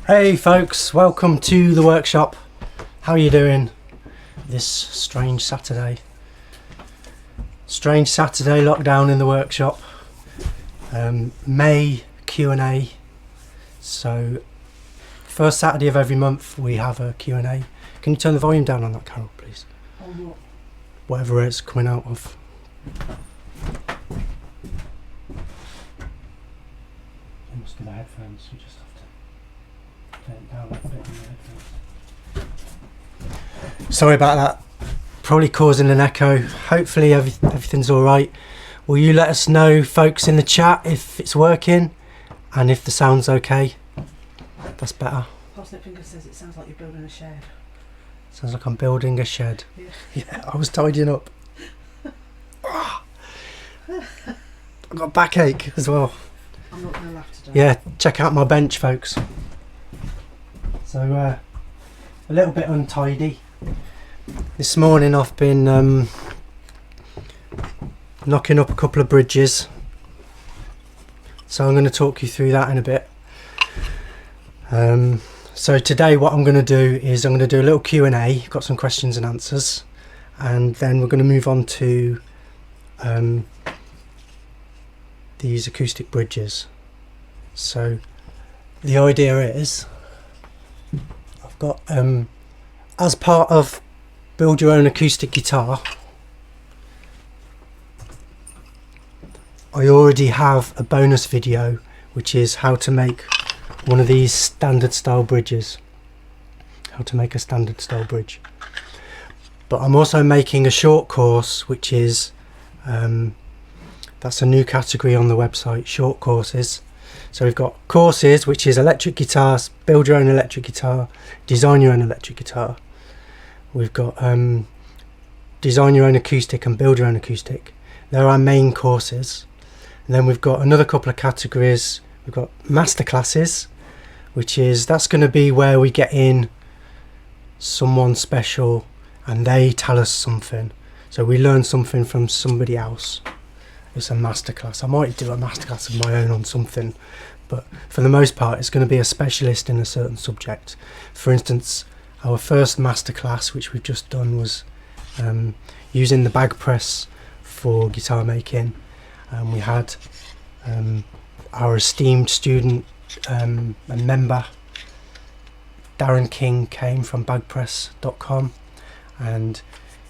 Hey folks, welcome to the workshop. How are you doing this strange Saturday? Strange Saturday lockdown in the workshop. May Q&A. So first Saturday of every month we have a Q&A. Can you turn the volume down on that, Carol, please? On what? Whatever it's coming out of. It must be the headphones. You just have to turn it down a little bit on the headphones. Sorry about that. Probably causing an echo. Hopefully everything's all right. Will you let us know, folks, in the chat if it's working and if the sound's okay? That's better. Parsnip Finger says it sounds like you're building a shed. Sounds like I'm building a shed. Yeah, I was tidying up. I've got a backache as well. I'm not going to laugh today. Yeah, check out my bench, folks. So, a little bit untidy. This morning I've been knocking up a couple of bridges. So I'm going to talk you through that in a bit. So today what I'm going to do is I'm going to do a little Q&A. Got some questions and answers, and then we're going to move on to these acoustic bridges. So the idea is I've got as part of build your own acoustic guitar, I already have a bonus video which is how to make one of these standard style bridges, how to make a standard style bridge. But I'm also making a short course which is that's a new category on the website, short courses. So we've got courses which is electric guitars, build your own electric guitar, design your own electric guitar. We've got design your own acoustic and build your own acoustic. They're our main courses. And then we've got another couple of categories. We've got masterclasses, which is, that's going to be where we get in someone special and they tell us something. So we learn something from somebody else. It's a masterclass. I might do a masterclass of my own on something, but for the most part it's going to be a specialist in a certain subject. For instance, our first masterclass, which we've just done, was using the bag press for guitar making. We had our esteemed student and member Darren King came from bagpress.com, and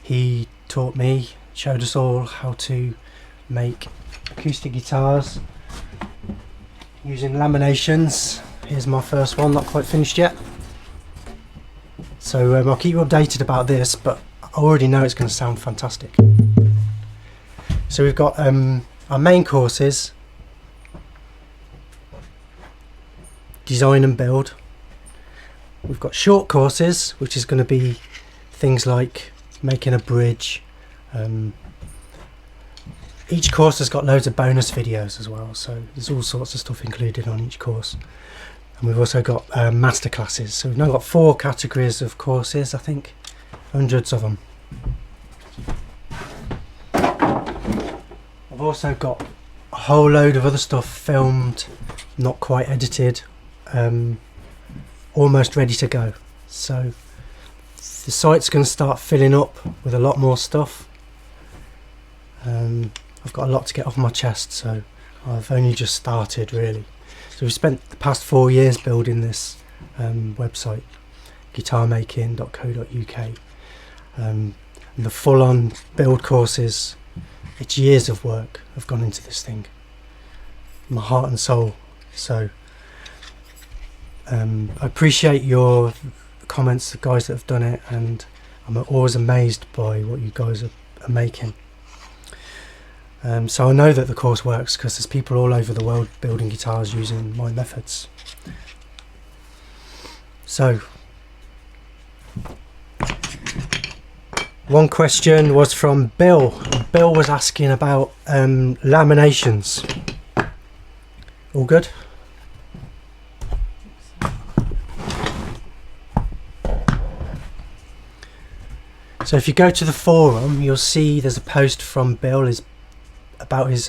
he taught me, showed us all how to make acoustic guitars using laminations. Here's my first one, not quite finished yet. So I'll keep you updated about this, but I already know it's going to sound fantastic. So we've got our main courses, design and build. We've got short courses, which is going to be things like making a bridge. Each course has got loads of bonus videos as well, so there's all sorts of stuff included on each course. And we've also got master classes. So we've now got 4 categories of courses, I think, hundreds of them. I've also got a whole load of other stuff filmed, not quite edited, almost ready to go. So the site's going to start filling up with a lot more stuff. I've got a lot to get off my chest, so I've only just started really. So we've spent the past 4 years building this website, guitarmaking.co.uk. And the full-on build courses, it's years of work have gone into this thing, my heart and soul. So I appreciate your comments, the guys that have done it, and I'm always amazed by what you guys are making. So I know that the course works because there's people all over the world building guitars using my methods. So one question was from Bill. Bill was asking about laminations. All good? So if you go to the forum, you'll see there's a post from Bill about his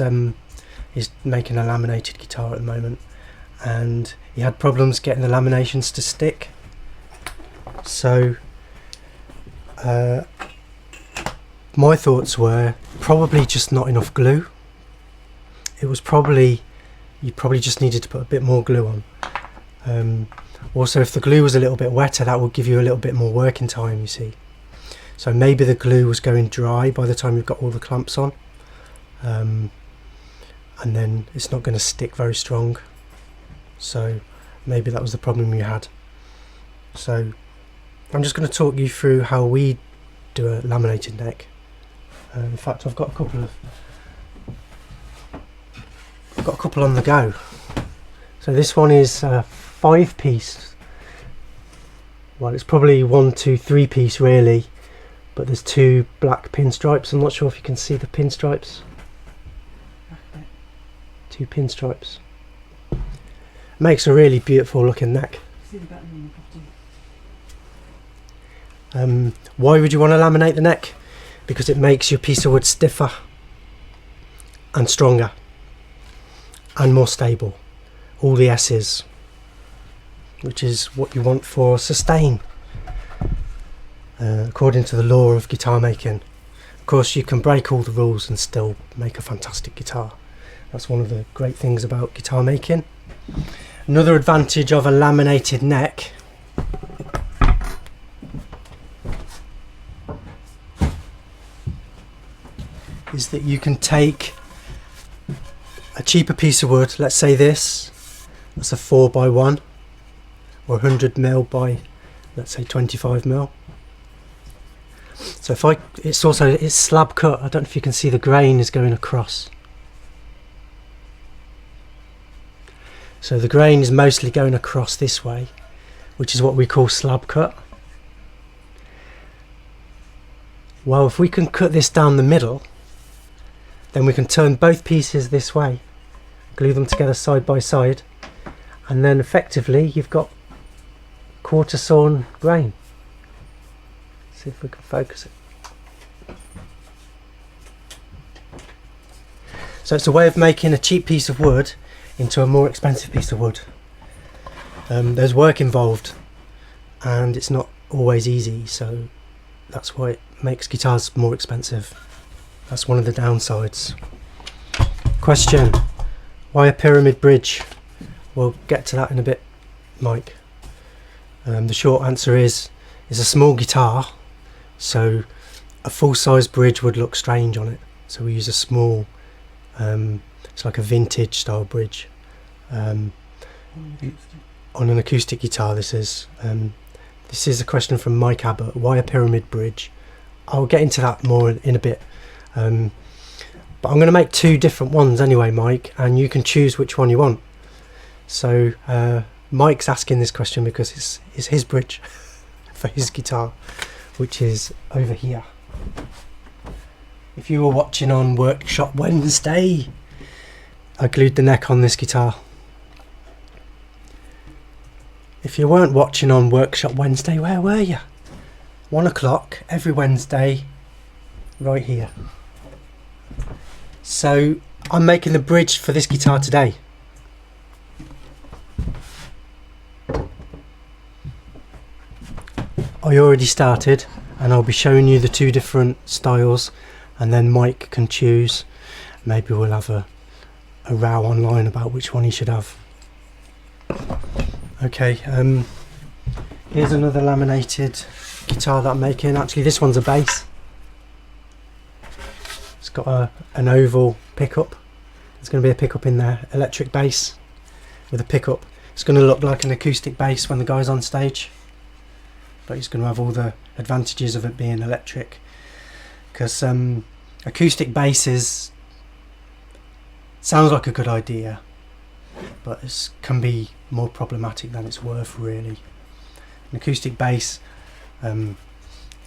making a laminated guitar at the moment, and he had problems getting the laminations to stick. So my thoughts were probably just not enough glue. It was probably, you probably just needed to put a bit more glue on. Also, if the glue was a little bit wetter, that would give you a little bit more working time, you see. So maybe the glue was going dry by the time you've got all the clamps on, and then it's not going to stick very strong. So maybe that was the problem you had. So I'm just going to talk you through how we do a laminated neck. In fact, I've got a couple on the go. So this one is a 5-piece. Well, it's probably 1, 2, 3-piece really, but there's 2 black pinstripes. I'm not sure if you can see the pinstripes. 2 pinstripes. Makes a really beautiful looking neck. Why would you want to laminate the neck? Because it makes your piece of wood stiffer and stronger and more stable. All the S's, which is what you want for sustain, according to the law of guitar making. Of course, you can break all the rules and still make a fantastic guitar. That's one of the great things about guitar making. Another advantage of a laminated neck is that you can take a cheaper piece of wood, let's say that's a 4x1 or 100mm by, let's say, 25mm. So it's slab cut. I don't know if you can see the grain is going across. So the grain is mostly going across this way, which is what we call slab cut. Well, if we can cut this down the middle, then we can turn both pieces this way, glue them together side by side, and then effectively you've got quarter sawn grain. See if we can focus it. So it's a way of making a cheap piece of wood into a more expensive piece of wood. There's work involved and it's not always easy, so that's why it makes guitars more expensive. That's one of the downsides. Question: why a pyramid bridge? We'll get to that in a bit, Mike. The short answer is it's a small guitar, so a full-size bridge would look strange on it. So we use a small, it's like a vintage style bridge. On an acoustic guitar this is. This is a question from Mike Abbott. Why a pyramid bridge? I'll get into that more in a bit. But I'm going to make 2 different ones anyway, Mike, and you can choose which one you want. So Mike's asking this question because it's his bridge for his guitar, which is over here. If you were watching on Workshop Wednesday, I glued the neck on this guitar. If you weren't watching on Workshop Wednesday, where were you? 1 o'clock every Wednesday, right here. So I'm making the bridge for this guitar today. I already started and I'll be showing you the 2 different styles, and then Mike can choose. Maybe we'll have a row online about which one he should have. Okay, here's another laminated guitar that I'm making. Actually, this one's a bass. It's got an oval pickup. There's going to be a pickup in there, electric bass with a pickup. It's going to look like an acoustic bass when the guy's on stage, but it's going to have all the advantages of it being electric, because acoustic basses sounds like a good idea, but it can be more problematic than it's worth, really. An acoustic bass, they're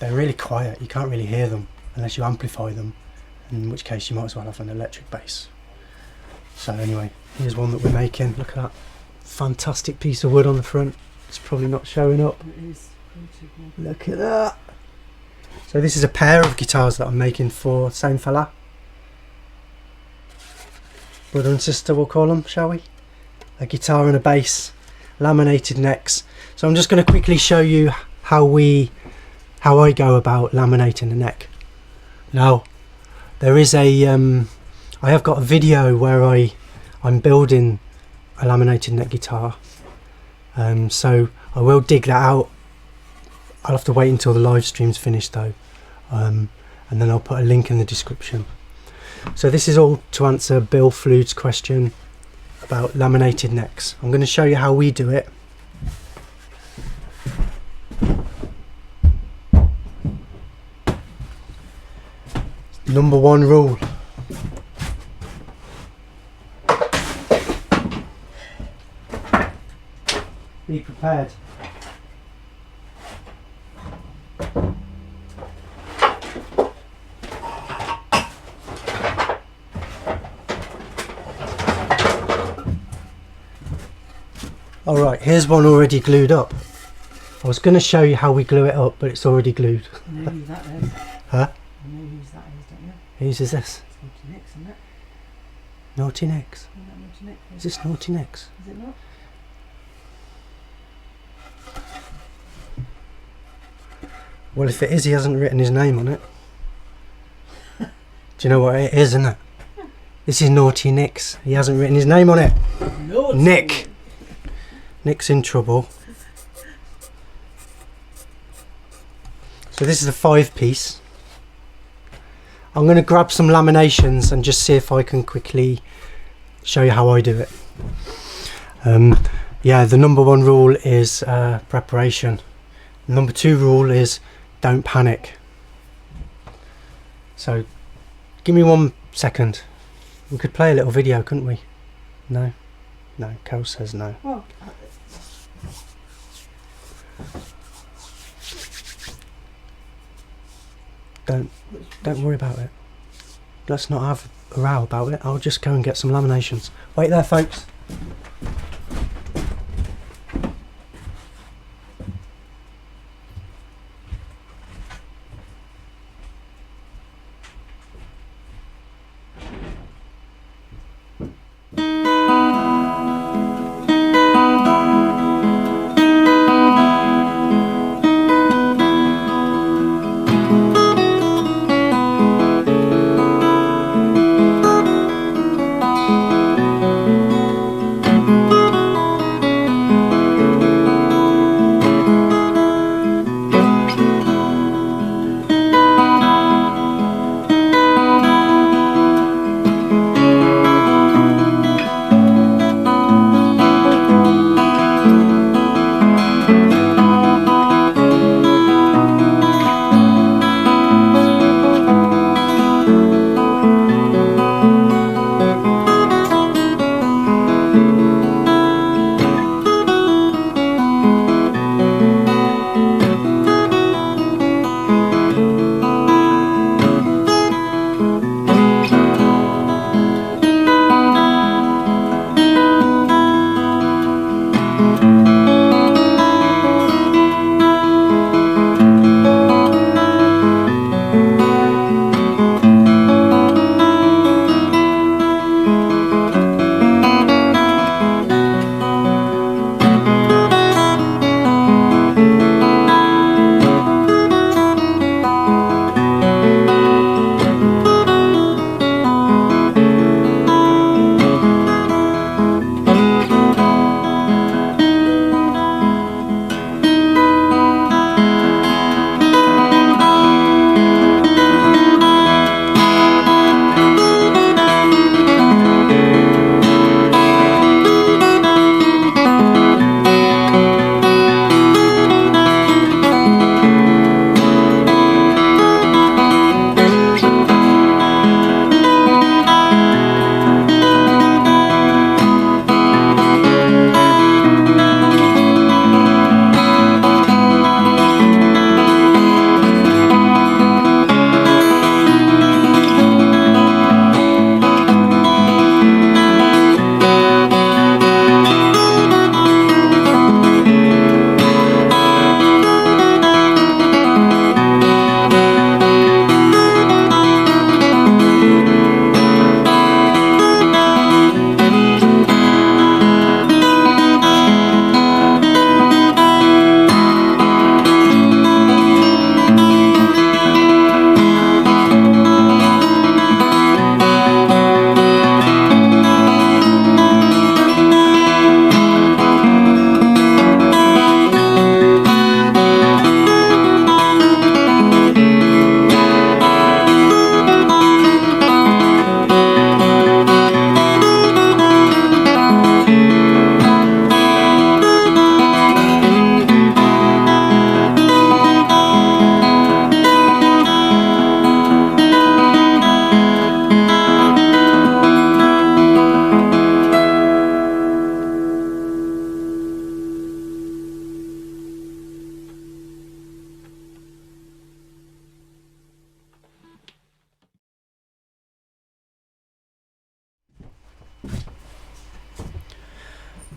really quiet. You can't really hear them unless you amplify them, in which case you might as well have an electric bass. So anyway, here's one that we're making. Look at that fantastic piece of wood on the front. It's probably not showing up. It is. Look at that. So this is a pair of guitars that I'm making for the same fella. Brother and sister, we'll call them, shall we? a guitar and a bass, laminated necks. So I'm just going to quickly show you how I go about laminating a neck. Now there is a I have got a video where I'm building a laminated neck guitar, so I will dig that out. I'll have to wait until the live stream's finished though, and then I'll put a link in the description. So this is all to answer Bill Flood's question about laminated necks. I'm going to show you how we do it. Number one rule. Be prepared. Alright, here's one already glued up. I was going to show you how we glue it up, but it's already glued. I know who that is. Huh? I know whose that is, don't you? Whose is this? It's Naughty Necks, isn't it? Naughty Necks. Isn't that Naughty Necks? Is this Naughty Necks? Is it not? Well, if it is, he hasn't written his name on it. Do you know what it is, isn't it? This is Naughty Nicks. He hasn't written his name on it. Naughty. Nick. Nick's in trouble. So this is a 5-piece. I'm going to grab some laminations and just see if I can quickly show you how I do it. Yeah, the number one rule is preparation. Number two rule is don't panic. So give me 1 second. We could play a little video, couldn't we? No? No, Kel says no. Well, Don't worry about it. Let's not have a row about it. I'll just go and get some laminations. Wait there, folks.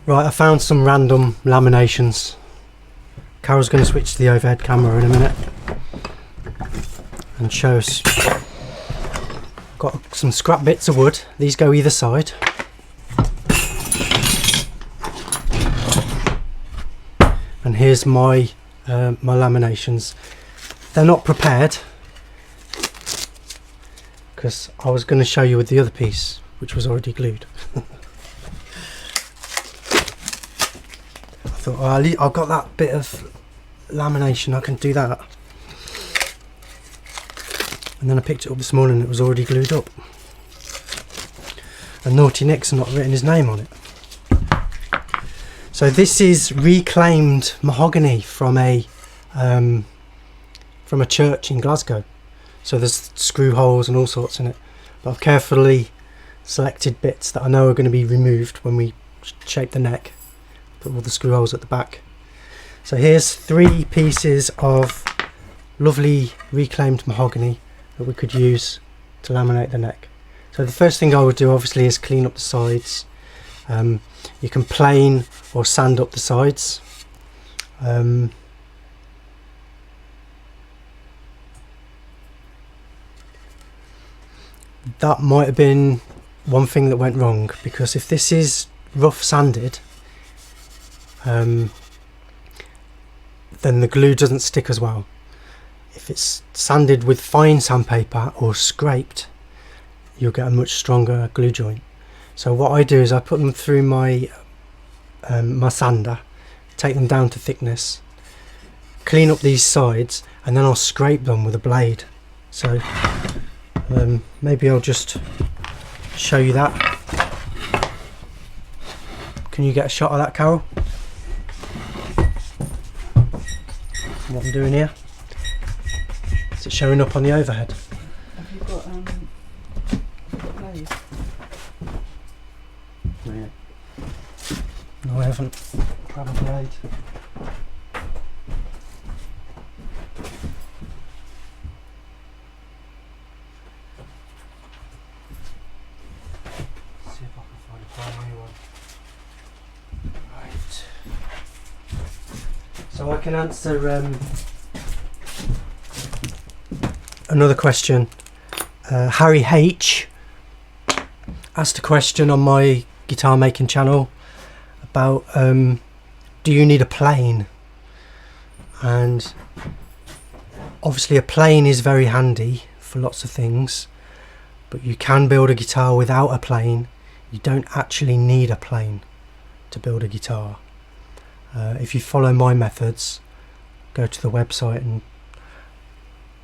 Right, I found some random laminations. Carol's going to switch to the overhead camera in a minute and show us. Got some scrap bits of wood. These go either side. And here's my my laminations. They're not prepared because I was going to show you with the other piece, which was already glued. I thought, oh, I've got that bit of lamination, I can do that. And then I picked it up this morning, it was already glued up. And Naughty Nick's not written his name on it. So this is reclaimed mahogany from a church in Glasgow. So there's screw holes and all sorts in it. But I've carefully selected bits that I know are going to be removed when we shape the neck. Put all the screw holes at the back. So here's 3 pieces of lovely reclaimed mahogany that we could use to laminate the neck. So the first thing I would do obviously is clean up the sides. You can plane or sand up the sides. That might have been one thing that went wrong, because if this is rough sanded, then the glue doesn't stick as well. If it's sanded with fine sandpaper or scraped, you'll get a much stronger glue joint. So what I do is I put them through my my sander, take them down to thickness, clean up these sides, and then I'll scrape them with a blade. So maybe I'll just show you that. Can you get a shot of that, Carol? What I'm doing here? Is it showing up on the overhead? Have you got blade? No, I haven't. Grab a blade. See if I can find a brand new one. Right. So I can answer another question. Harry H asked a question on my guitar making channel about do you need a plane? And obviously a plane is very handy for lots of things, but you can build a guitar without a plane. You don't actually need a plane to build a guitar. If you follow my methods, go to the website and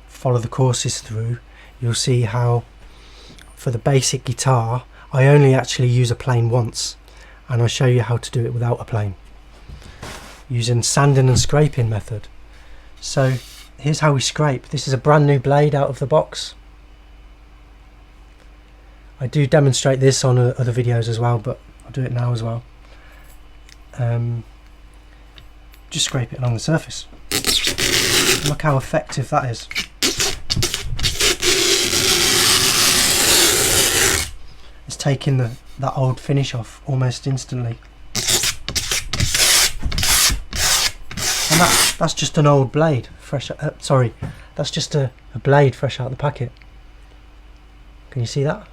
follow the courses through, you'll see how for the basic guitar I only actually use a plane once, and I show you how to do it without a plane using sanding and scraping method. So here's how we scrape. This is a brand new blade out of the box. I do demonstrate this on other videos as well, but I'll do it now as well. Just scrape it along the surface. Look how effective that is. It's taking that old finish off almost instantly. And that's just an old blade, fresh. Sorry, that's just a blade fresh out of the packet. Can you see that?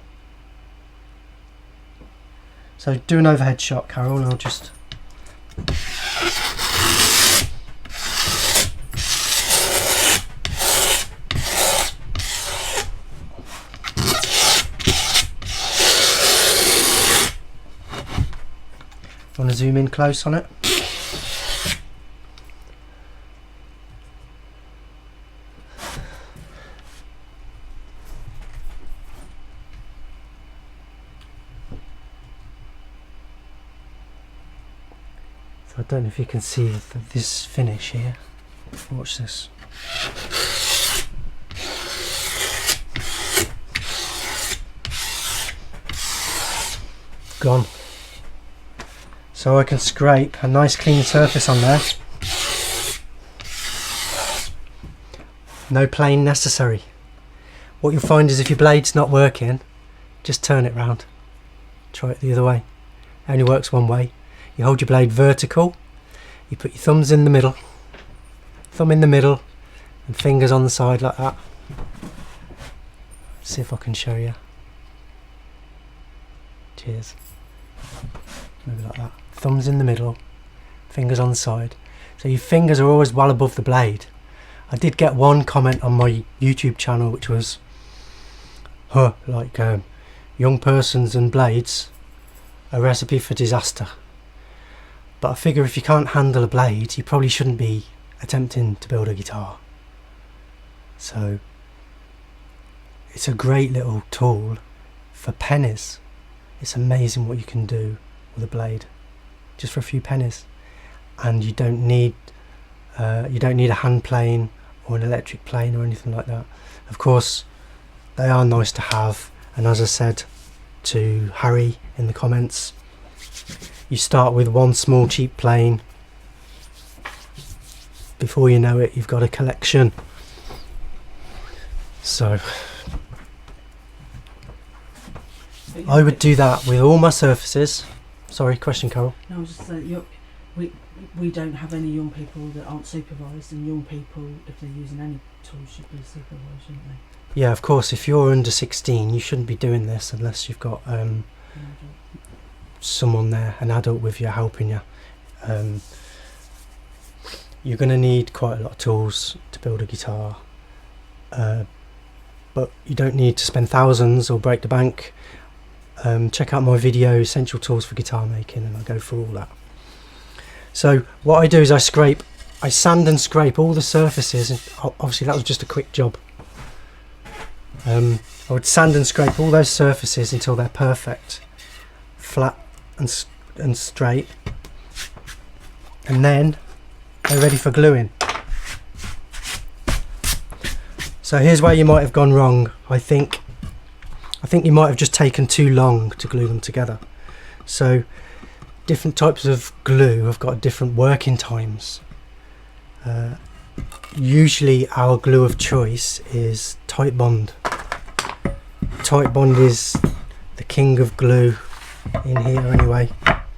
So do an overhead shot, Carol, and I'll just. Want to zoom in close on it? So I don't know if you can see this finish here. Watch this. Gone. So I can scrape a nice clean surface on there. No plane necessary. What you'll find is if your blade's not working, just turn it round. Try it the other way. It only works one way. You hold your blade vertical, you put your thumbs in the middle, thumb in the middle, and fingers on the side like that. See if I can show you. Cheers. Maybe like that. Thumbs in the middle, fingers on the side. So your fingers are always well above the blade. I did get one comment on my YouTube channel which was, young persons and blades, a recipe for disaster. But I figure if you can't handle a blade, you probably shouldn't be attempting to build a guitar. So it's a great little tool for pennies. It's amazing what you can do with a blade just for a few pennies, and you don't need a hand plane or an electric plane or anything like that. Of course they are nice to have, and as I said to Harry in the comments, you start with one small cheap plane, before you know it you've got a collection. So I would do that with all my surfaces. Sorry, question, Carol? No, I was just saying, we don't have any young people that aren't supervised, and young people, if they're using any tools, should be supervised, shouldn't they? Yeah, of course, if you're under 16 you shouldn't be doing this unless you've got someone there, an adult with you helping you. You're going to need quite a lot of tools to build a guitar, but you don't need to spend thousands or break the bank. Check out my video, Essential Tools for Guitar Making, and I'll go through all that. So what I do is I sand and scrape all the surfaces, and obviously that was just a quick job. I would sand and scrape all those surfaces until they're perfect, flat and straight, and then they're ready for gluing. So here's where you might have gone wrong. I think you might have just taken too long to glue them together. So different types of glue have got different working times. Usually our glue of choice is Titebond. Titebond is the king of glue in here anyway.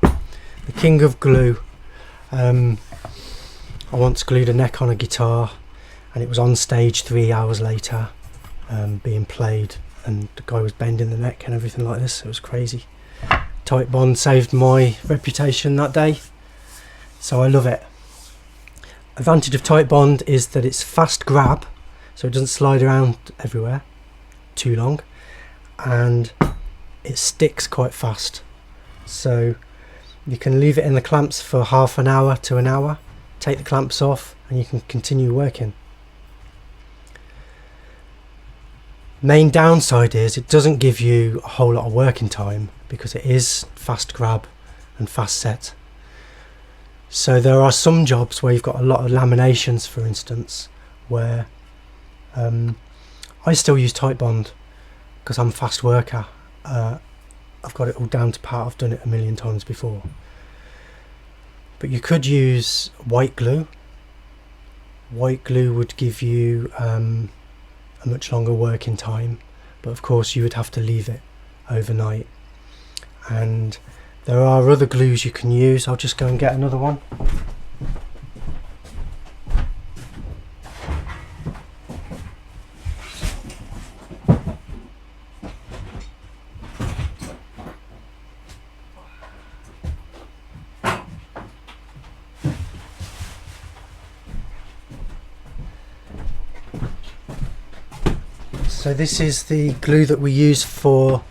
The king of glue. I once glued a neck on a guitar and it was on stage 3 hours later, being played, and the guy was bending the neck and everything like this. It was crazy. Titebond saved my reputation that day, so I love it. Advantage of Titebond is that it's fast grab, so it doesn't slide around everywhere too long, and it sticks quite fast, so you can leave it in the clamps for half an hour to an hour, take the clamps off, and you can continue working. Main downside is it doesn't give you a whole lot of working time because it is fast grab and fast set. So there are some jobs where you've got a lot of laminations, for instance, where I still use Titebond because I'm a fast worker. I've got it all down to pat. I've done it a million times before. But you could use white glue. White glue would give you a much longer working time, but of course you would have to leave it overnight. And there are other glues you can use. I'll just go and get another one. So this is the glue that we use for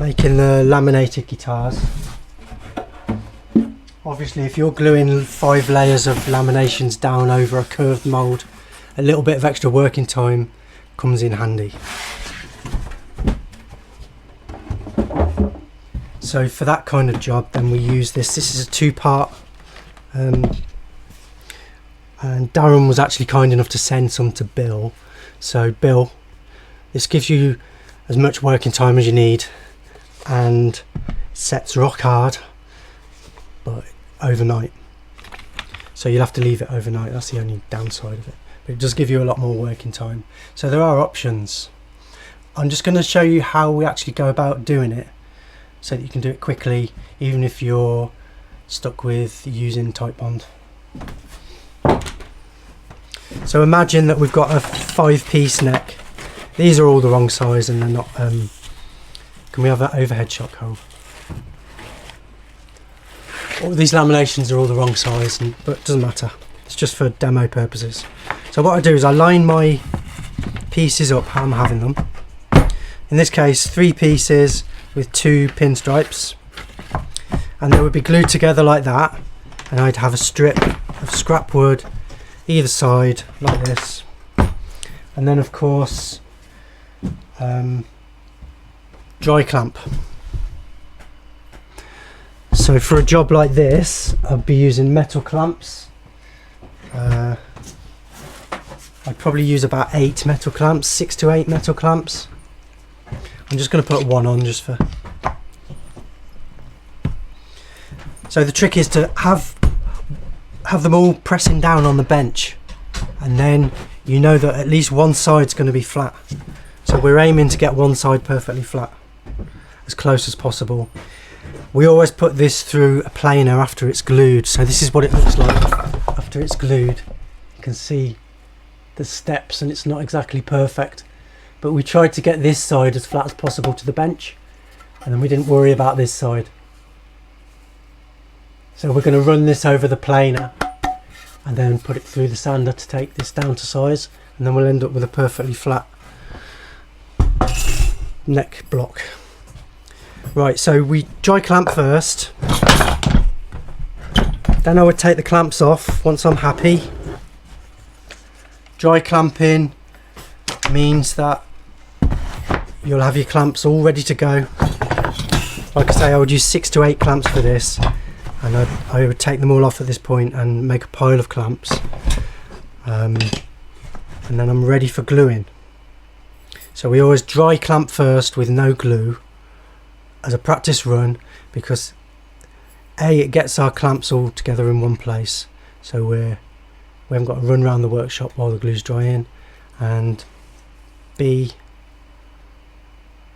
making the laminated guitars. Obviously if you're gluing 5 layers of laminations down over a curved mould, a little bit of extra working time comes in handy. So for that kind of job then we use this. This is a 2-part, and Darren was actually kind enough to send some to Bill. So Bill, this gives you as much working time as you need and sets rock hard, but overnight. So you'll have to leave it overnight. That's the only downside of it, but it does give you a lot more working time. So there are options. I'm just going to show you how we actually go about doing it so that you can do it quickly, even if you're stuck with using Type Bond. So imagine that we've got a 5-piece neck. These are all the wrong size and they're not. Can we have that overhead shot, Carol? All these laminations are all the wrong size, but it doesn't matter. It's just for demo purposes. So what I do is I line my pieces up how I'm having them. In this case, 3 pieces with 2 pinstripes, and they would be glued together like that, and I'd have a strip of scrap wood either side like this, and then of course dry clamp. So for a job like this I'd be using metal clamps. I'd probably use about 8 metal clamps, 6 to 8 metal clamps. I'm just going to put one on just for... So the trick is to have them all pressing down on the bench, and then you know that at least one side's going to be flat. So we're aiming to get one side perfectly flat, as close as possible. We always put this through a planer after it's glued, so this is what it looks like after it's glued. You can see the steps and it's not exactly perfect, but we tried to get this side as flat as possible to the bench, and then we didn't worry about this side. So we're going to run this over the planer and then put it through the sander to take this down to size, and then we'll end up with a perfectly flat neck block. Right, so we dry clamp first, then I would take the clamps off once I'm happy. Dry clamping means that you'll have your clamps all ready to go. Like I say, I would use 6 to 8 clamps for this, and I would take them all off at this point and make a pile of clamps, and then I'm ready for gluing. So we always dry clamp first with no glue as a practice run, because A, it gets our clamps all together in one place, so we haven't got to run around the workshop while the glue's drying, and B,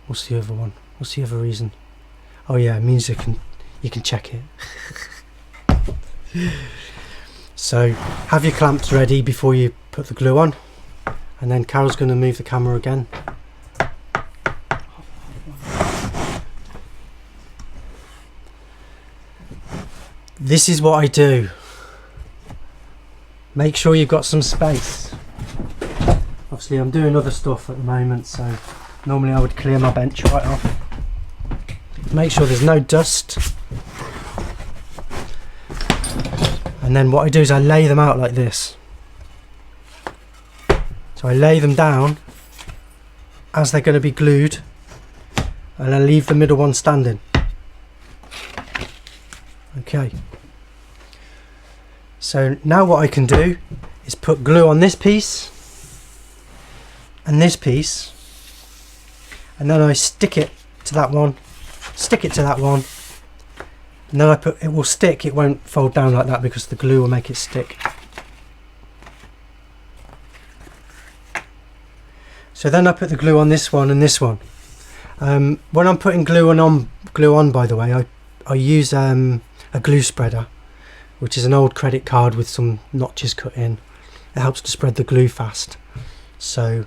what's the other one? What's the other reason? Oh yeah, it means you can check it. So have your clamps ready before you put the glue on, and then Carol's going to move the camera again. This is what I do. Make sure you've got some space. Obviously I'm doing other stuff at the moment, so normally I would clear my bench right off. Make sure there's no dust. And then what I do is I lay them out like this. So I lay them down as they're going to be glued, and I leave the middle one standing. Okay. So now what I can do is put glue on this piece and this piece, and then I stick it to that one, and then it will stick. It won't fold down like that because the glue will make it stick. So then I put the glue on this one and this one. When I'm putting glue on, by the way, I use a glue spreader, which is an old credit card with some notches cut in. It helps to spread the glue fast, so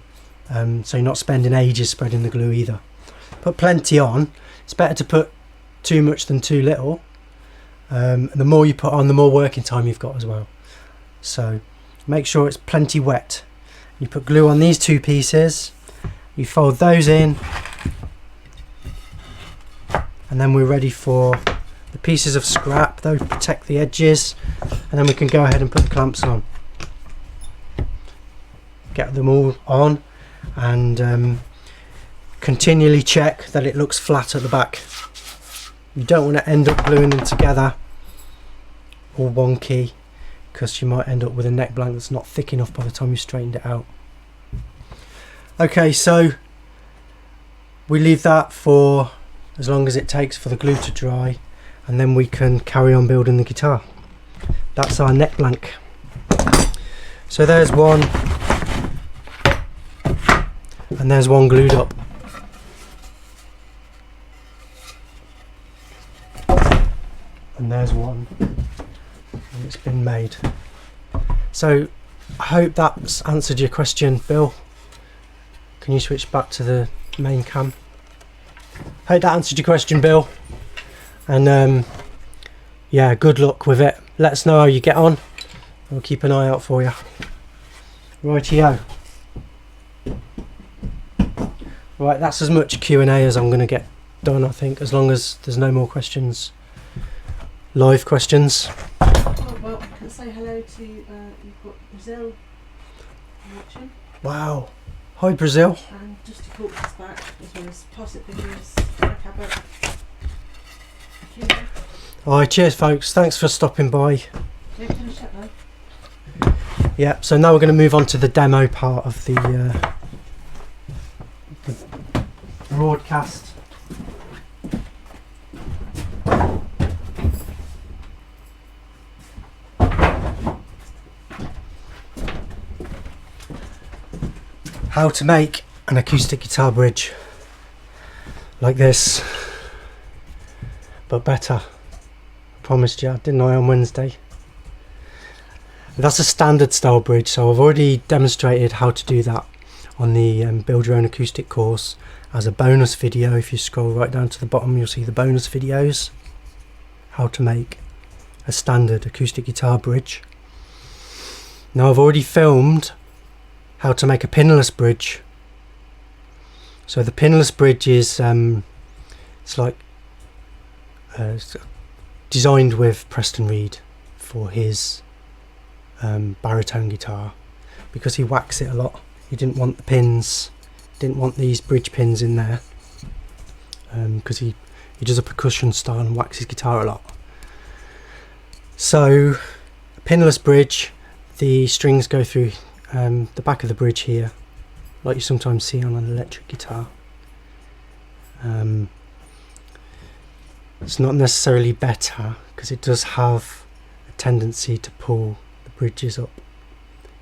you're not spending ages spreading the glue either. Put plenty on. It's better to put too much than too little. The more you put on, the more working time you've got as well. So make sure it's plenty wet. You put glue on these 2 pieces, you fold those in, and then we're ready for the pieces of scrap. Those protect the edges, and then we can go ahead and put the clamps on. Get them all on, and continually check that it looks flat at the back. You don't want to end up gluing them together all wonky, because you might end up with a neck blank that's not thick enough by the time you straightened it out. Okay, so we leave that for as long as it takes for the glue to dry, and then we can carry on building the guitar. That's our neck blank. So there's one, and there's one glued up. and there's one, and it's been made. So I hope that's answered your question, Bill. Can you switch back to the main cam? Hope that answered your question, Bill, and yeah, good luck with it. Let us know how you get on. We'll keep an eye out for you. Rightio. Right, that's as much Q&A as I'm going to get done, I think, as long as there's no more questions. Live questions. Oh, well, I can say hello to, you've got Brazil watching. Wow. Hi, Brazil. And just to talk us back, as well as Posset Videos, Eric Abbott. Alright, cheers folks, thanks for stopping by. Yeah, finish up though. Yeah, so now we're going to move on to the demo part of the broadcast. How to make an acoustic guitar bridge like this, but better. Promised you, didn't I, on Wednesday? That's a standard style bridge, so I've already demonstrated how to do that on the Build Your Own Acoustic course as a bonus video. If you scroll right down to the bottom, you'll see the bonus videos, how to make a standard acoustic guitar bridge. Now I've already filmed how to make a pinless bridge. So the pinless bridge is it's like it's designed with Preston Reed for his baritone guitar, because he whacks it a lot. He didn't want the pins, didn't want these bridge pins in there, because he does a percussion style and whacks his guitar a lot. So a pinless bridge, the strings go through the back of the bridge here, like you sometimes see on an electric guitar. It's not necessarily better, because it does have a tendency to pull the bridges up.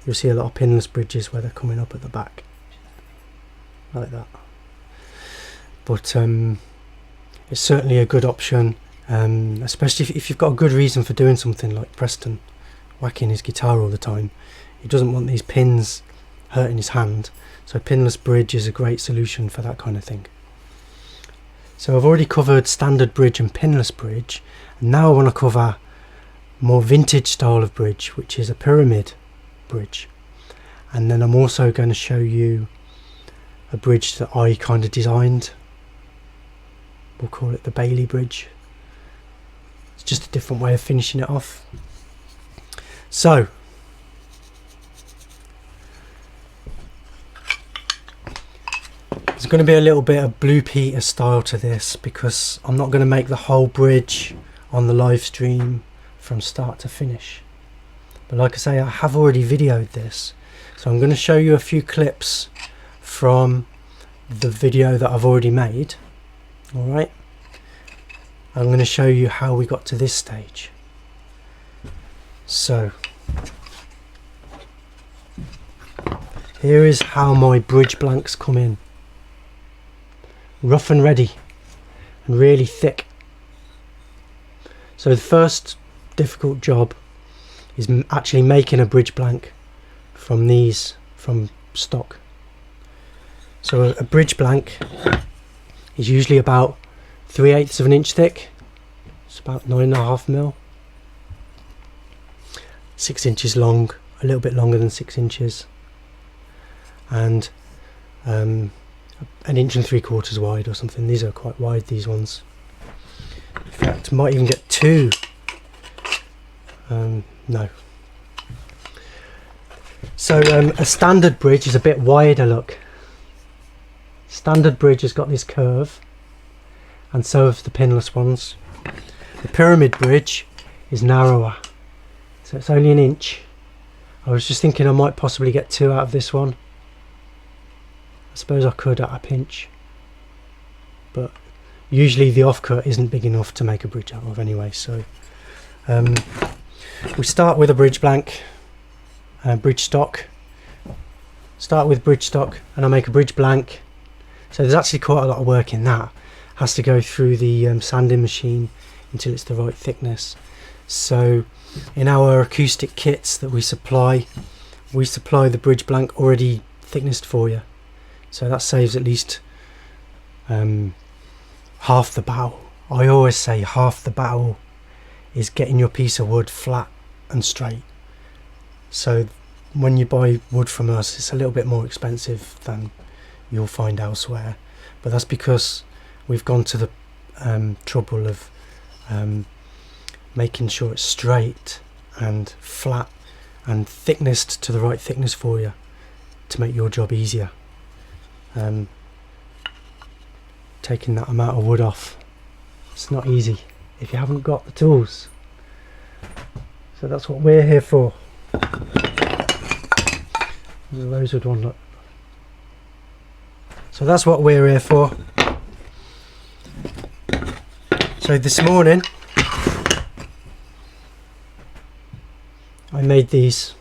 You'll see a lot of pinless bridges where they're coming up at the back, like that. But it's certainly a good option, especially if you've got a good reason for doing something like Preston whacking his guitar all the time. He doesn't want these pins hurting his hand, so a pinless bridge is a great solution for that kind of thing. So I've already covered standard bridge and pinless bridge, and now I want to cover more vintage style of bridge, which is a pyramid bridge. And then I'm also going to show you a bridge that I kind of designed. We'll call it the Bailey bridge. It's just a different way of finishing it off. So there's going to be a little bit of Blue Peter style to this, because I'm not going to make the whole bridge on the live stream from start to finish. But like I say, I have already videoed this, so I'm going to show you a few clips from the video that I've already made. Alright, I'm going to show you how we got to this stage. So here is how my bridge blanks come in. Rough and ready and really thick. So the first difficult job is actually making a bridge blank from these, from stock. So a bridge blank is usually about 3/8 of an inch thick. It's about 9.5 mil. 6 inches long, a little bit longer than 6 inches, and 1 3/4 wide or something. These are quite wide, these ones. In fact, might even get 2. No. So a standard bridge is a bit wider, look. Standard bridge has got this curve, and so have the pinless ones. The pyramid bridge is narrower, so it's only 1 inch. I was just thinking I might possibly get 2 out of this one. I suppose I could at a pinch, but usually the offcut isn't big enough to make a bridge out of anyway. So we start with a bridge blank, bridge stock. Start with bridge stock, and I make a bridge blank. So there's actually quite a lot of work in that. Has to go through the sanding machine, until it's the right thickness. So in our acoustic kits that we supply the bridge blank already thicknessed for you, so that saves at least half the battle. I always say half the battle is getting your piece of wood flat and straight. So when you buy wood from us, it's a little bit more expensive than you'll find elsewhere, but that's because we've gone to the trouble of making sure it's straight and flat and thicknessed to the right thickness for you to make your job easier. Taking that amount of wood off, it's not easy if you haven't got the tools. So that's what we're here for. There's a rosewood one, look. So that's what we're here for. So this morning I made these.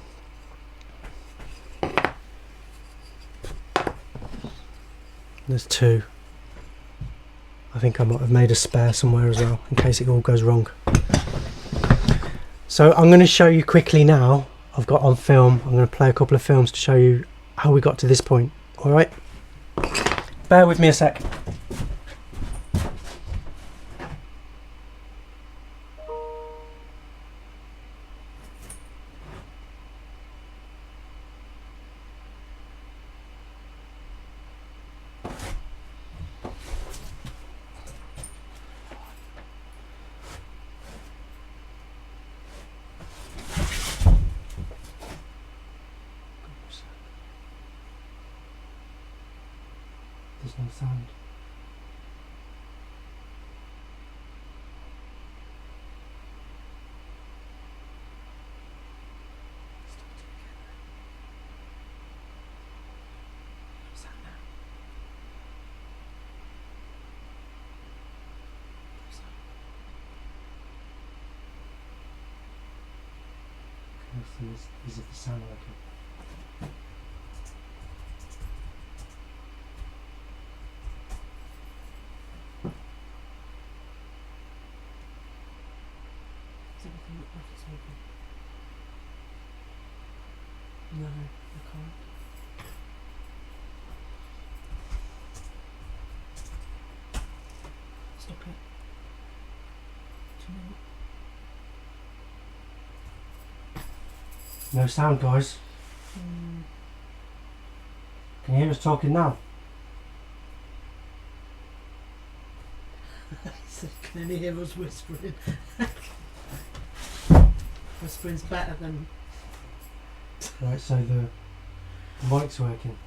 There's two. I think I might have made a spare somewhere as well in case it all goes wrong. So I'm going to show you quickly now. I've got on film. I'm going to play a couple of films to show you how we got to this point. Alright? Bear with me a sec. There's no sound. Is it the sound working? Does everything look like it's working? No, I can't. Stop it. Do you know what? No sound, guys. Can you hear us talking now? So can only hear us whispering. Whispering's better than... Right, so the mic's working.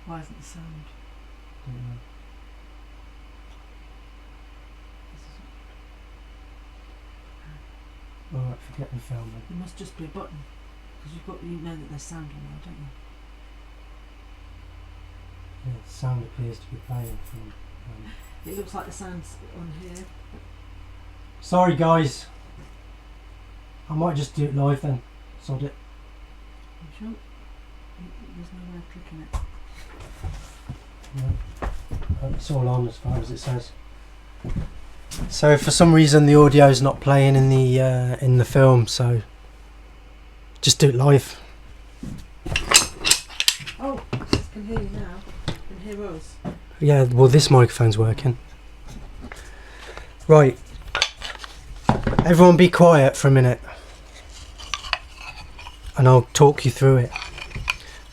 Why isn't the sound? Don't know. Alright, forget the film then. There must just be a button, because you know that there's sound on there, don't you? Yeah, the sound appears to be playing from... It looks like the sound's on here. Sorry guys, I might just do it live then. Sod it. You sure? There's no way of clicking it. No. It's all on as far as it says. So for some reason the audio's not playing in the film, so just do it live. Oh, I can hear you now. I can hear us. Yeah, well this microphone's working. Right. Everyone be quiet for a minute. And I'll talk you through it.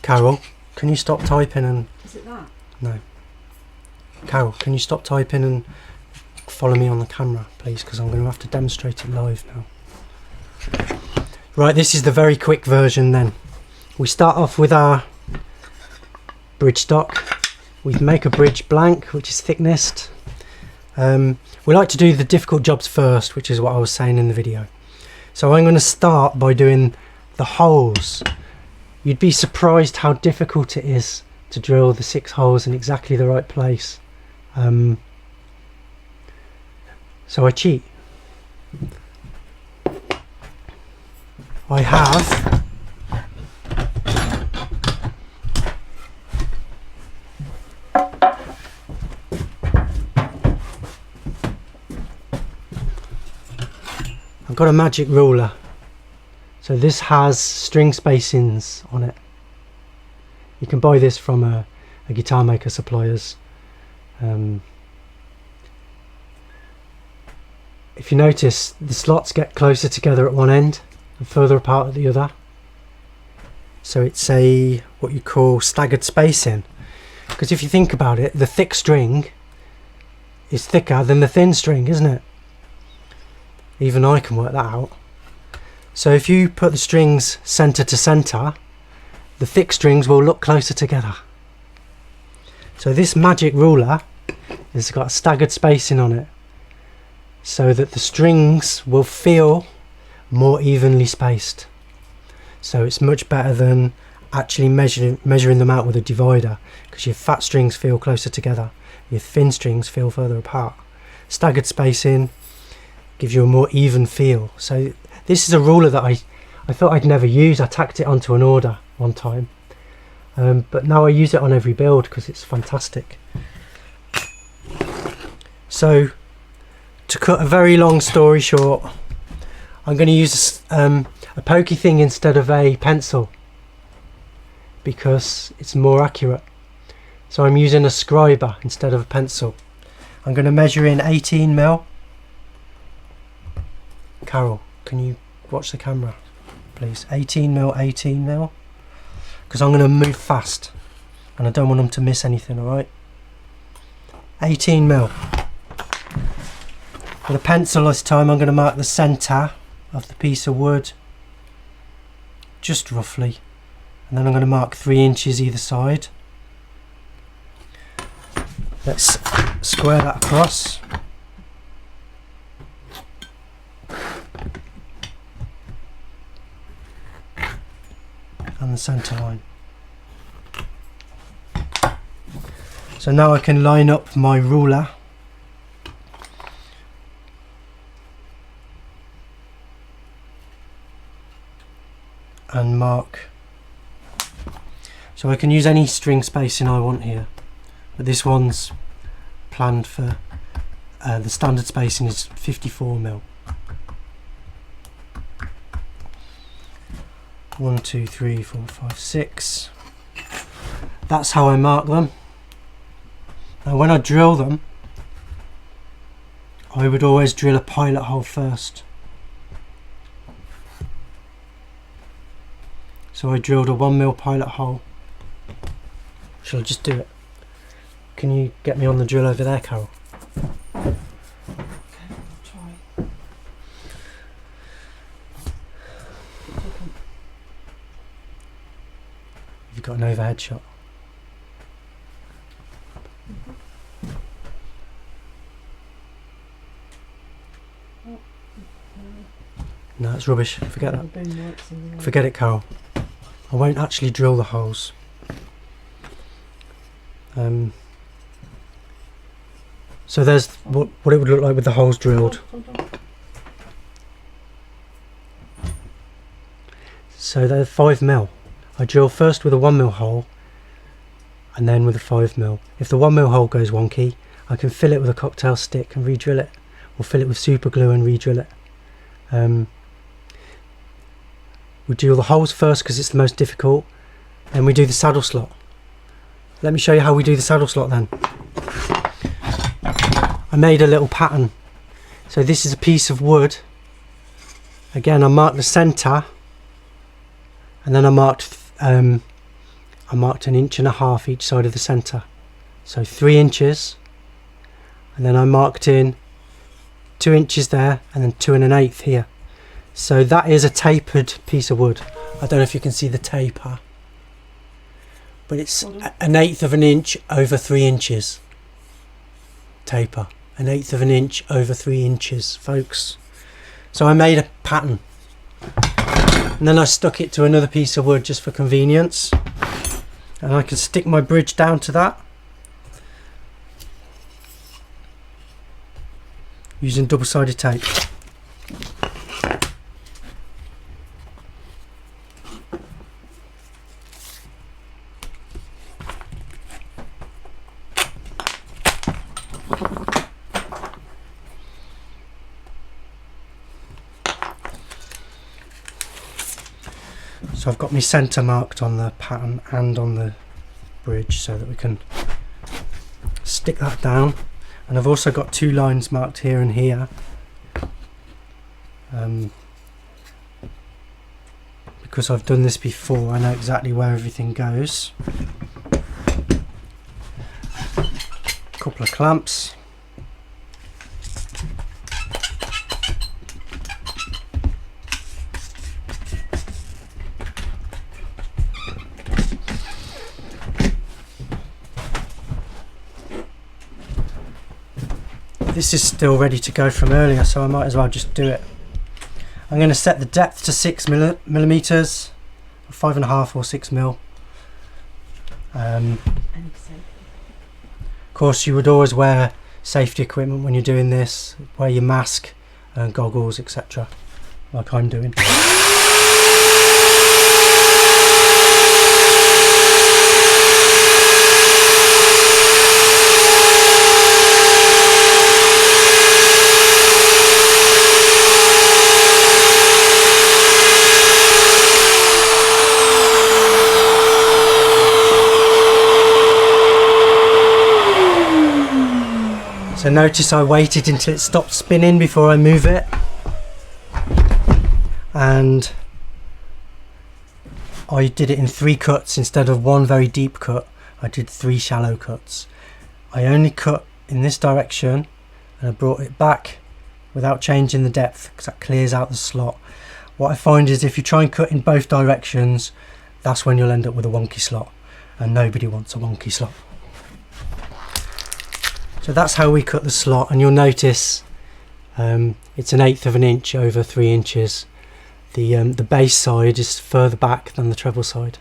Carol, can you stop typing and... Is it that? No. Carol, can you stop typing and follow me on the camera, please? Because I'm going to have to demonstrate it live now. Right, this is the very quick version then. We start off with our bridge stock. We make a bridge blank, which is thicknessed. We like to do the difficult jobs first, which is what I was saying in the video. So I'm going to start by doing the holes. You'd be surprised how difficult it is to drill the 6 holes in exactly the right place. So I cheat. I have got a magic ruler. So this has string spacings on it. You can buy this from a guitar maker suppliers. If you notice, the slots get closer together at one end and further apart at the other. So it's a what you call staggered spacing. Because if you think about it, the thick string is thicker than the thin string, isn't it? Even I can work that out. So if you put the strings centre to centre, the thick strings will look closer together. So this magic ruler has got a staggered spacing on it, so that the strings will feel more evenly spaced. So it's much better than actually measuring them out with a divider, because your fat strings feel closer together, your thin strings feel further apart. Staggered spacing gives you a more even feel. So this is a ruler that I thought I'd never use. I tacked it onto an order one time, but now I use it on every build because it's fantastic. So to cut a very long story short, I'm going to use a pokey thing instead of a pencil because it's more accurate. So I'm using a scriber instead of a pencil. I'm going to measure in 18mm. Carol, can you watch the camera please? 18mm, 18mm, because I'm going to move fast and I don't want them to miss anything. Alright, 18mm. With a pencil this time I'm going to mark the centre of the piece of wood, just roughly, and then I'm going to mark 3 inches either side. Let's square that across. And the centre line. So now I can line up my ruler and mark. So I can use any string spacing I want here, but this one's planned for the standard spacing is 54mm. 1, 2, 3, 4, 5, 6. That's how I mark them. Now when I drill them, I would always drill a pilot hole first. So I drilled a 1mm pilot hole. Shall I just do it? Can you get me on the drill over there, Carol? Okay, I'll try. You've got an overhead shot. No, it's rubbish. Forget that. Forget it, Carol. I won't actually drill the holes. So there's what it would look like with the holes drilled. So they're 5mm. I drill first with a 1mm hole and then with a 5mm. If the 1mm hole goes wonky, I can fill it with a cocktail stick and re-drill it, or fill it with super glue and re-drill it. We drill the holes first because it's the most difficult, then we do the saddle slot. Let me show you how we do the saddle slot then. I made a little pattern. So this is a piece of wood. Again, I marked the centre, and then I marked 1.5 inches each side of the centre. So 3 inches, and then I marked in 2 inches there, and then 2 1/8 here. So that is a tapered piece of wood. I don't know if you can see the taper, but it's 1/8 of an inch over 3 inches. Taper, 1/8 of an inch over 3 inches, folks. So I made a pattern, and then I stuck it to another piece of wood just for convenience, and I can stick my bridge down to that using double-sided tape. So I've got my centre marked on the pattern and on the bridge so that we can stick that down. And I've also got 2 lines marked here and here, because I've done this before. I know exactly where everything goes. A couple of clamps. This is still ready to go from earlier, so I might as well just do it. I'm going to set the depth to 6 millimeters, 5.5 or 6 mil. Of course, you would always wear safety equipment when you're doing this. Wear your mask and goggles, etc., like I'm doing. So notice I waited until it stopped spinning before I move it, and I did it in 3 cuts instead of 1 very deep cut. I did 3 shallow cuts. I only cut in this direction and I brought it back without changing the depth because that clears out the slot. What I find is if you try and cut in both directions, that's when you'll end up with a wonky slot, and nobody wants a wonky slot. So that's how we cut the slot, and you'll notice it's 1/8 of an inch over 3 inches. The bass side is further back than the treble side.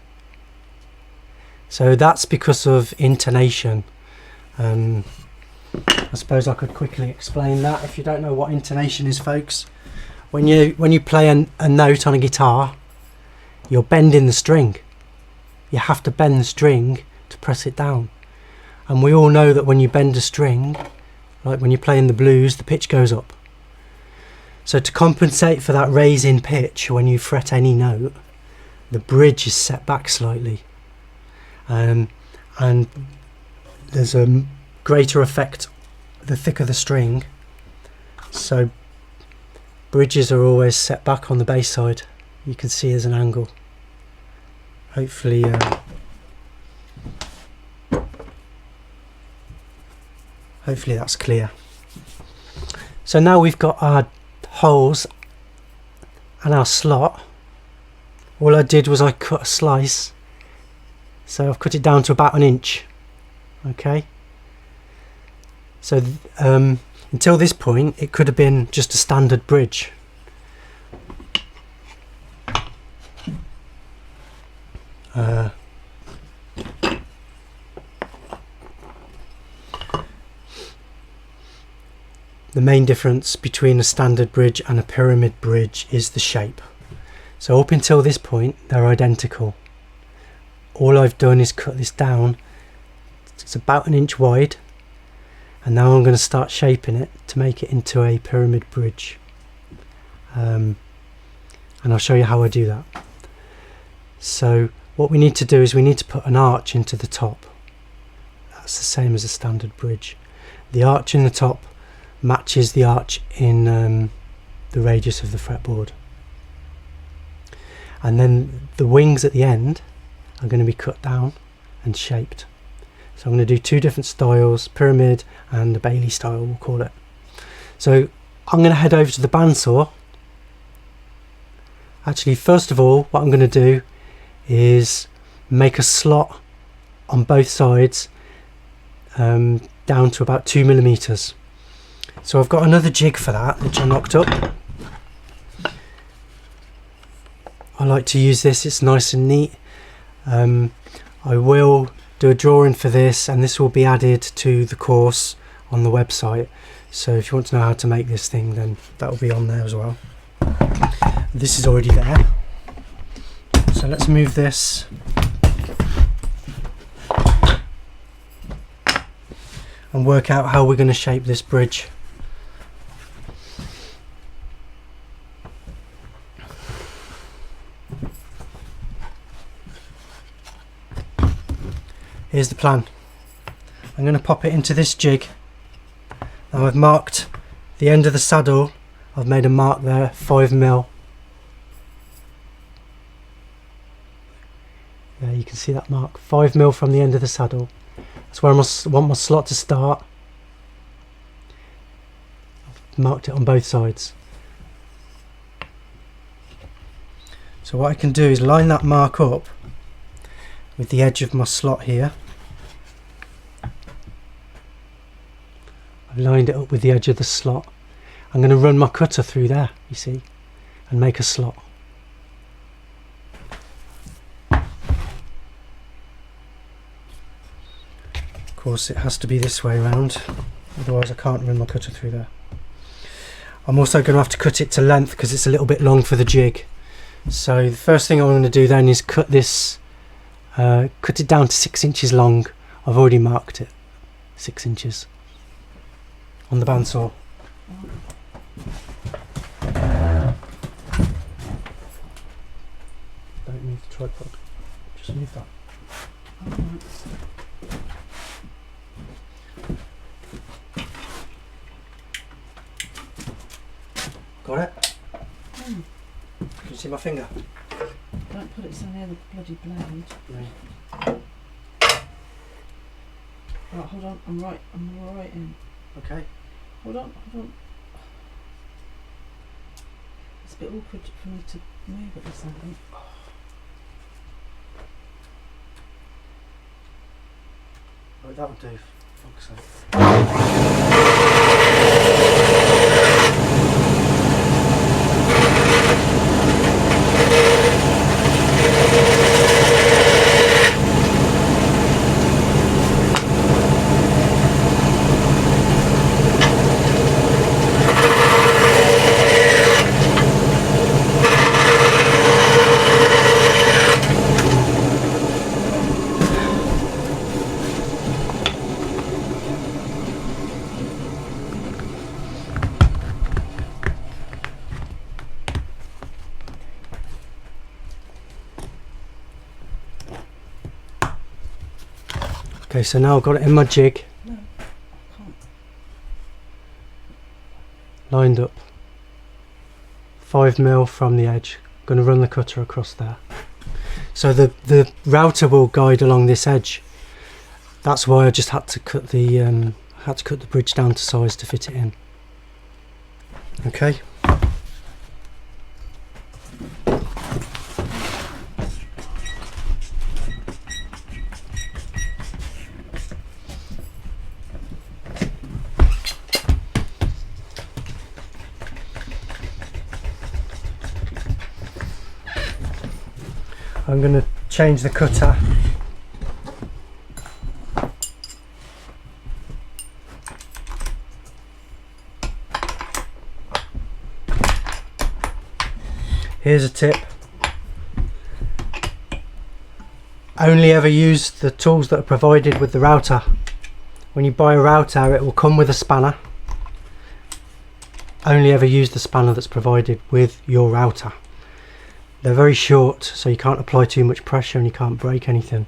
So that's because of intonation. I suppose I could quickly explain that if you don't know what intonation is, folks. When you play a note on a guitar, you're bending the string. You have to bend the string to press it down. And we all know that when you bend a string, like when you're playing the blues, the pitch goes up. So to compensate for that raise in pitch when you fret any note, the bridge is set back slightly. And there's a greater effect the thicker the string. So bridges are always set back on the bass side. You can see there's an angle. Hopefully that's clear. So now we've got our holes and our slot. All I did was I cut a slice, so I've cut it down to about 1 inch. Okay, so until this point it could have been just a standard bridge. The main difference between a standard bridge and a pyramid bridge is the shape. So up until this point they're identical. All I've done is cut this down. It's about 1 inch wide, and now I'm going to start shaping it to make it into a pyramid bridge. And I'll show you how I do that. So what we need to do is we need to put an arch into the top. That's the same as a standard bridge. The arch in the top matches the arch in the radius of the fretboard, and then the wings at the end are going to be cut down and shaped. So I'm going to do 2 different styles, pyramid and a Bailey style, we'll call it. So I'm going to head over to the bandsaw. Actually, first of all, what I'm going to do is make a slot on both sides down to about 2 millimeters. So I've got another jig for that, which I knocked up. I like to use this, it's nice and neat. I will do a drawing for this, and this will be added to the course on the website. So if you want to know how to make this thing, then that will be on there as well. This is already there. So let's move this. And work out how we're going to shape this bridge. here's the plan. I'm going to pop it into this jig. Now I've marked the end of the saddle. I've made a mark there, 5mm. There you can see that mark, 5mm from the end of the saddle. That's where I want my slot to start. I've marked it on both sides. So what I can do is line that mark up with the edge of my slot here. I've lined it up with the edge of the slot. I'm going to run my cutter through there, you see, and make a slot. Of course it has to be this way around, otherwise I can't run my cutter through there. I'm also going to have to cut it to length because it's a little bit long for the jig. So the first thing I'm going to do then is cut this, cut it down to 6 inches long. I've already marked it, 6 inches on the bandsaw. Don't move the tripod, just move that. Got it? Mm. Can you see my finger? Don't put it so near the bloody blade. No. Right, hold on, I'm right in. Okay. Hold on. It's a bit awkward for me to move at this angle. Right, that would do. Fuck's sake. Okay, so now I've got it in my jig. No, I can't. Lined up, 5mm from the edge. I'm going to run the cutter across there. So the router will guide along this edge. That's why I just had to cut the bridge down to size to fit it in. Okay. I'm going to change the cutter. Here's a tip. Only ever use the tools that are provided with the router. When you buy a router, it will come with a spanner. Only ever use the spanner that's provided with your router. They're very short, so you can't apply too much pressure and you can't break anything.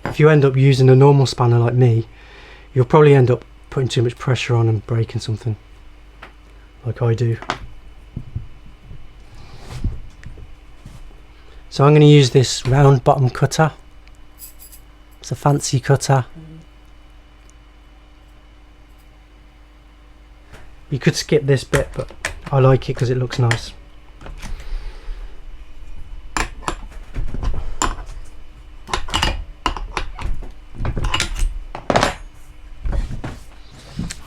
If you end up using a normal spanner like me, you'll probably end up putting too much pressure on and breaking something, like I do. So I'm going to use this round bottom cutter. It's a fancy cutter. You could skip this bit, but I like it because it looks nice.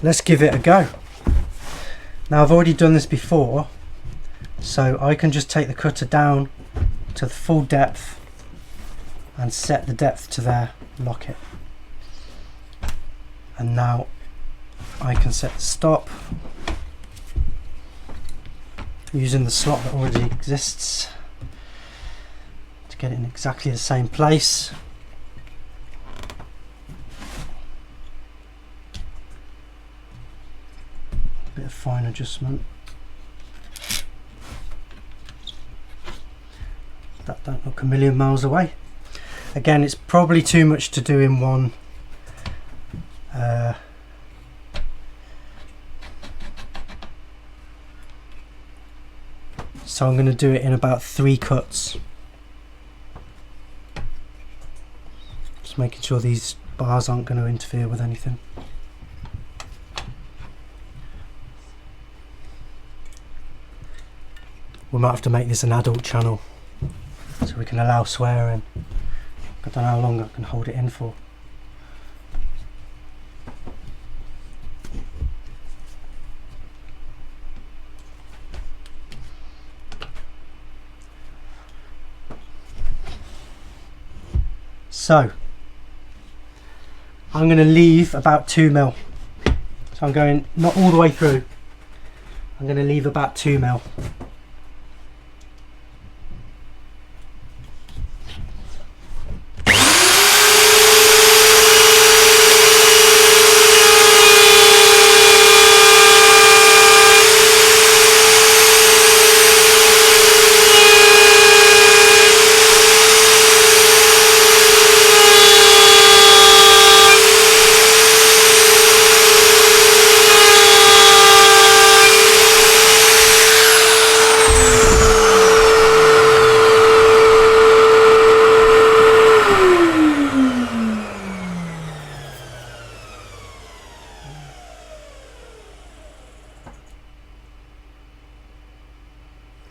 Let's give it a go. Now I've already done this before, so I can just take the cutter down to the full depth and set the depth to there, lock it. And now I can set the stop using the slot that already exists to get it in exactly the same place. Bit of fine adjustment. That don't look a million miles away. Again, it's probably too much to do in one. So I'm going to do it in about 3 cuts. Just making sure these bars aren't going to interfere with anything. We might have to make this an adult channel so we can allow swearing. I don't know how long I can hold it in for. So I'm going to leave about 2mm. So I'm going not all the way through. I'm going to leave about 2mm.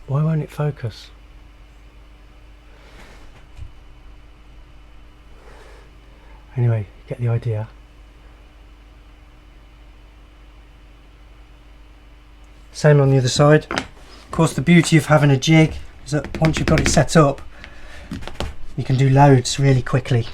Why won't it focus? Anyway, get the idea. Same on the other side. Of course, the beauty of having a jig is that once you've got it set up, you can do loads really quickly.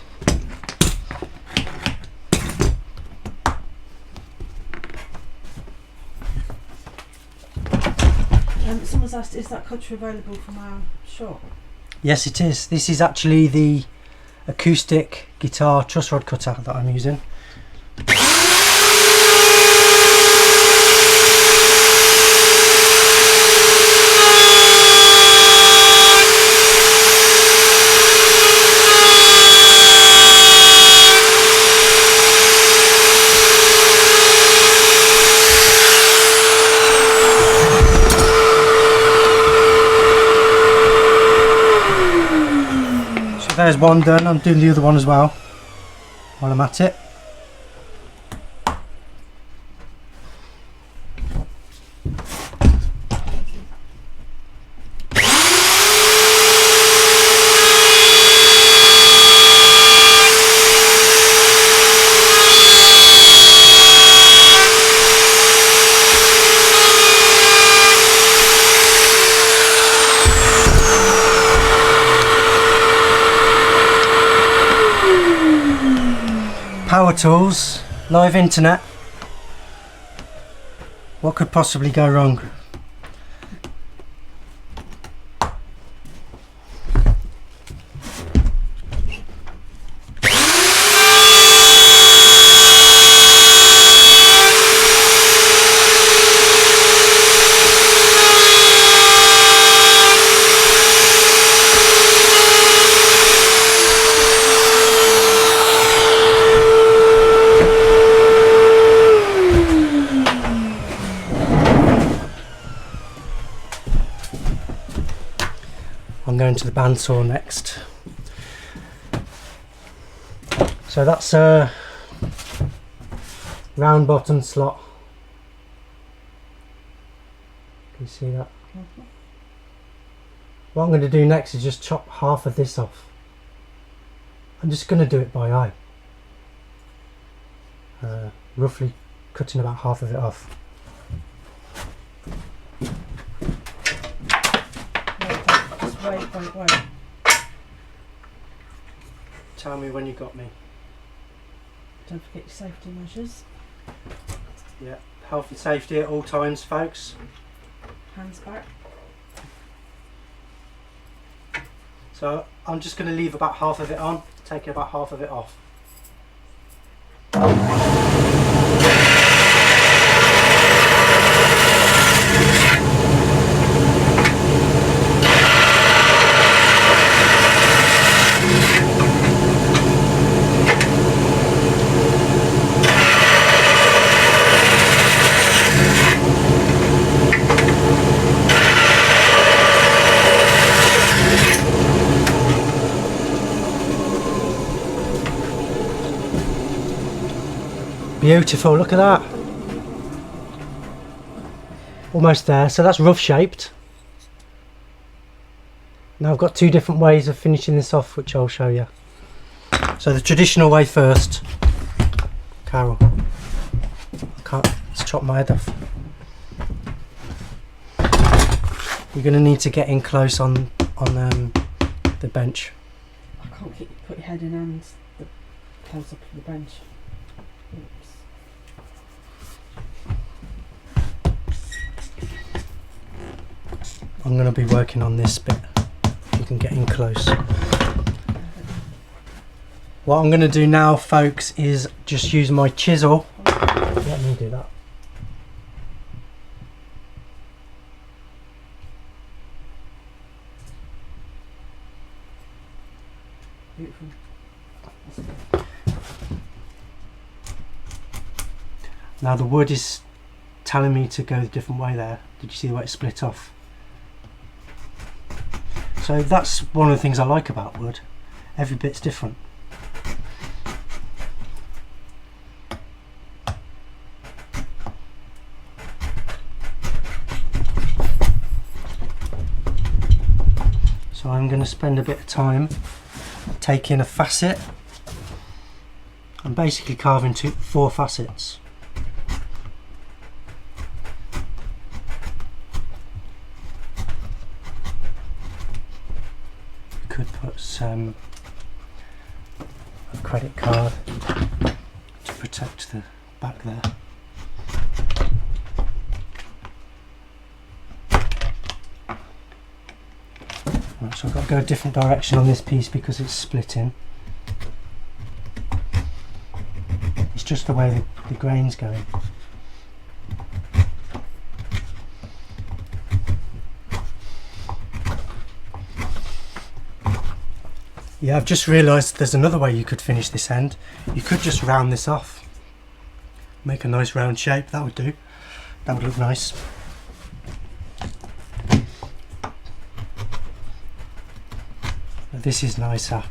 Someone's asked, is that cutter available from our shop? Yes, it is. This is actually the Acoustic Guitar truss rod cutter that I'm using. There's one done. I'm doing the other one as well while I'm at it. Power tools, live internet. What could possibly go wrong? I'm going to the bandsaw next. So that's a round bottom slot. Can you see that? What I'm going to do next is just chop half of this off. I'm just going to do it by eye. Roughly cutting about half of it off. Wait. Tell me when you got me. Don't forget your safety measures. Yeah, health and safety at all times, folks. Hands back. So I'm just going to leave about half of it on, taking about half of it off. Beautiful, look at that. Almost there, so that's rough shaped. Now I've got two different ways of finishing this off, which I'll show you. So the traditional way first. Carol, I can't, let's chop my head off. You're going to need to get in close on the bench. I can't put your head in and the close up of the bench. Oops. I'm going to be working on this bit. You can get in close. What I'm going to do now, folks, is just use my chisel. Let me do that. Beautiful. Now the wood is telling me to go a different way there. Did you see the way it split off? So that's one of the things I like about wood. Every bit's different. So I'm going to spend a bit of time taking a facet and basically carving 4 facets. You could put some a credit card to protect the back there. Right, so I've got to go a different direction on this piece because it's splitting. It's just the way the grain's going. Yeah, I've just realised there's another way you could finish this end. You could just round this off. Make a nice round shape, that would do. That would look nice. This is nicer.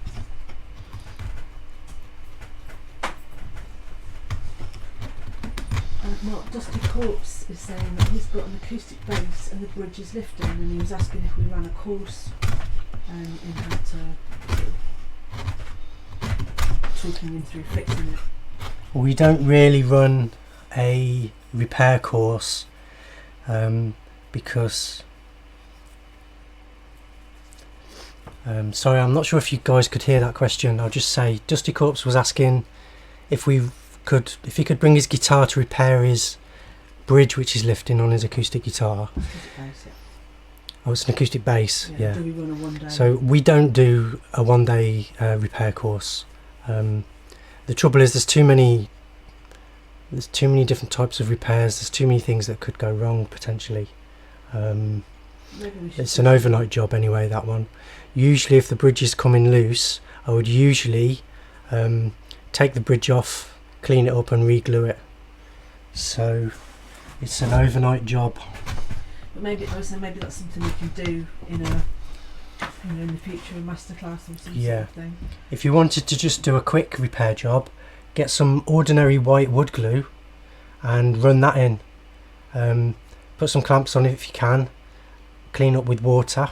Mark Dusty Corpse is saying that he's got an acoustic bass and the bridge is lifting, and he was asking if we ran a course in how to talking him through fixing it. We don't really run a repair course because sorry, I'm not sure if you guys could hear that question. I'll just say Dusty Corpse was asking if he could bring his guitar to repair his bridge, which is lifting on his acoustic guitar. Acoustic bass, yeah. Oh, it's an acoustic bass. Yeah. Do we run a one-day? So we don't do a one-day repair course. The trouble is there's too many different types of repairs. There's too many things that could go wrong potentially. It's an overnight job anyway, that one. Usually if the bridge is coming loose, I would usually take the bridge off, clean it up and re-glue it. So it's an overnight job. But maybe that's something we can do in the future, a masterclass or some sort of thing. If you wanted to just do a quick repair job, get some ordinary white wood glue and run that in. Put some clamps on it if you can. Clean up with water.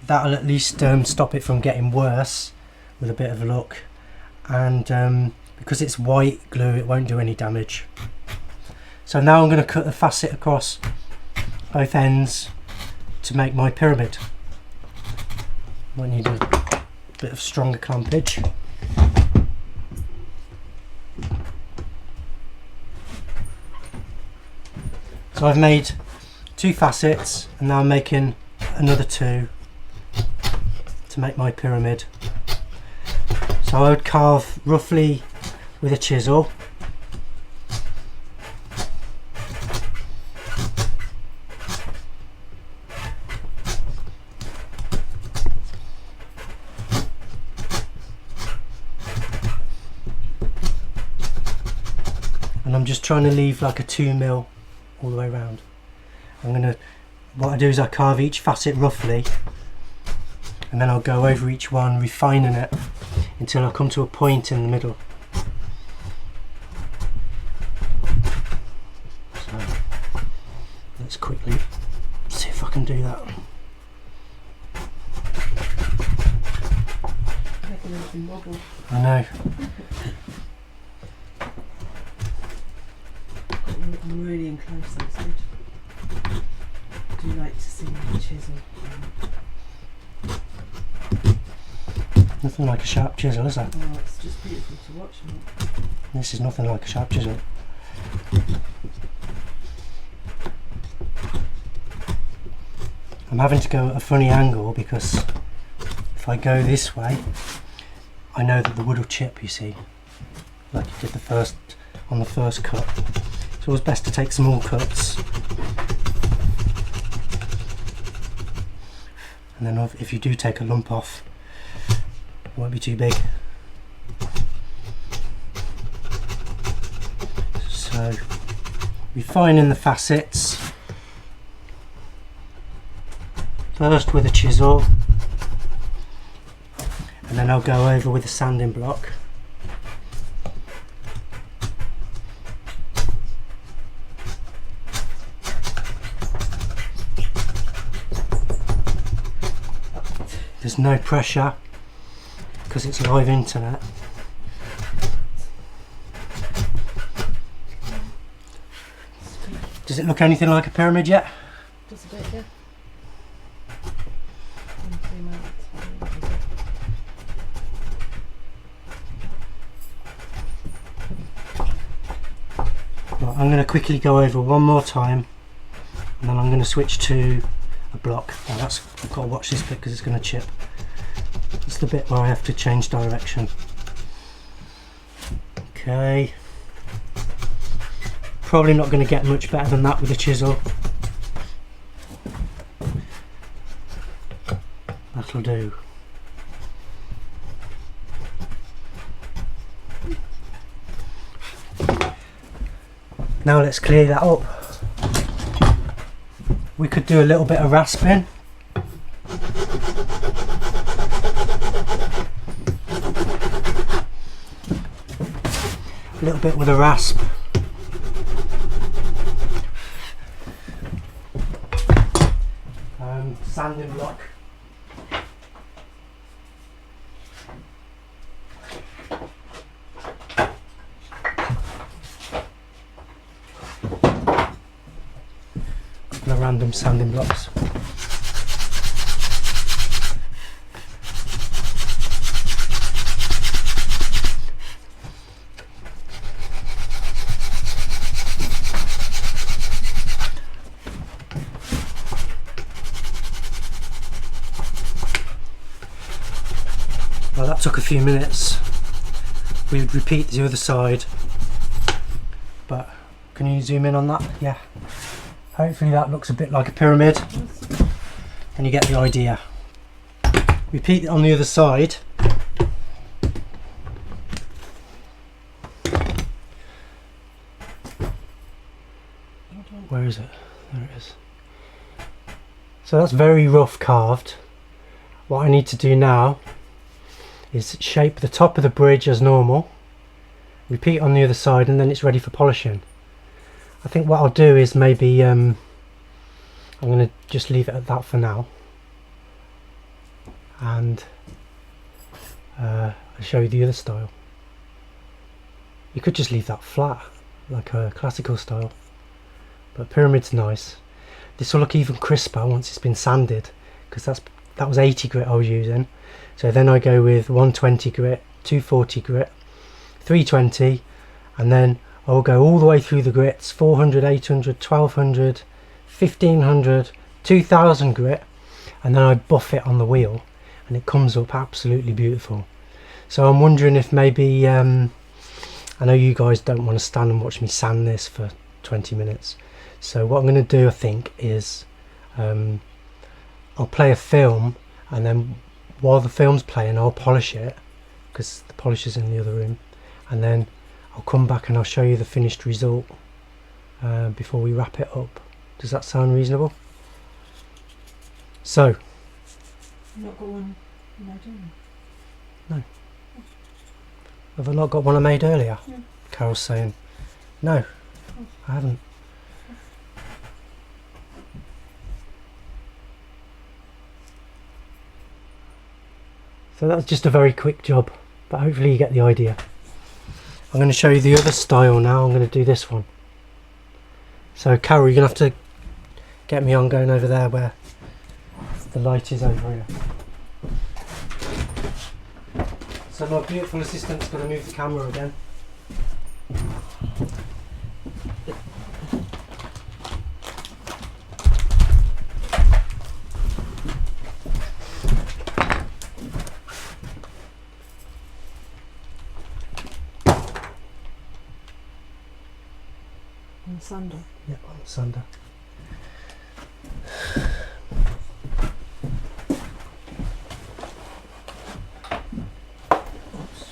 That'll at least stop it from getting worse with a bit of luck. And because it's white glue, it won't do any damage. So now I'm going to cut the facet across both ends to make my pyramid. Might need a bit of stronger clampage. So I've made 2 facets and now I'm making another 2 to make my pyramid. So I would carve roughly with a chisel. And I'm just trying to leave like a 2mm all the way around. What I do is I carve each facet roughly and then I'll go over each one, refining it until I come to a point in the middle. can do that. Making everything wobble. I know. I'm really in close, that's good. I do like to see the chisel. Nothing like a sharp chisel, is it? Oh, it's just beautiful to watch. Isn't it? This is nothing like a sharp chisel. I'm having to go at a funny angle because if I go this way, I know that the wood will chip, you see, like it did on the first cut. It's always best to take small cuts, and then if you do take a lump off, it won't be too big. So refining the facets first with a chisel, and then I'll go over with a sanding block. There's no pressure because it's live internet. Does it look anything like a pyramid yet? Just a bit, yeah. Right, I'm going to quickly go over one more time, and then I'm going to switch to a block. Oh, I've got to watch this bit because it's going to chip. It's the bit where I have to change direction. Okay. Probably not going to get much better than that with a chisel. That'll do. Now let's clear that up. We could do a little bit of rasping. A little bit with a rasp. Sanding block. The random sanding blocks. Well, that took a few minutes. We'll repeat the other side, but can you zoom in on that? Yeah. Hopefully that looks a bit like a pyramid and you get the idea. Repeat it on the other side. Where is it? There it is. So that's very rough carved. What I need to do now is shape the top of the bridge as normal, repeat on the other side, and then it's ready for polishing. I think what I'll do is maybe I'm going to just leave it at that for now, and I'll show you the other style. You could just leave that flat like a classical style, but pyramid's nice. This will look even crisper once it's been sanded, because that was 80 grit I was using. So then I go with 120 grit, 240 grit, 320, and then I'll go all the way through the grits: 400, 800, 1200, 1500, 2000 grit, and then I buff it on the wheel and it comes up absolutely beautiful. So I'm wondering if maybe, I know you guys don't want to stand and watch me sand this for 20 minutes. So what I'm going to do, I think, is I'll play a film, and then while the film's playing I'll polish it, because the polish is in the other room, and then I'll come back and I'll show you the finished result before we wrap it up. Does that sound reasonable? So, You've not got one you made earlier? No. Have I not got one I made earlier? Yeah. Carol's saying. No, I haven't. So that's just a very quick job, but hopefully you get the idea. I'm going to show you the other style now. I'm going to do this one. So Carol, you're going to have to get me on going over there where the light is over here. So my beautiful assistant's going to move the camera again. On the sander. Yep, on the sander. Oops.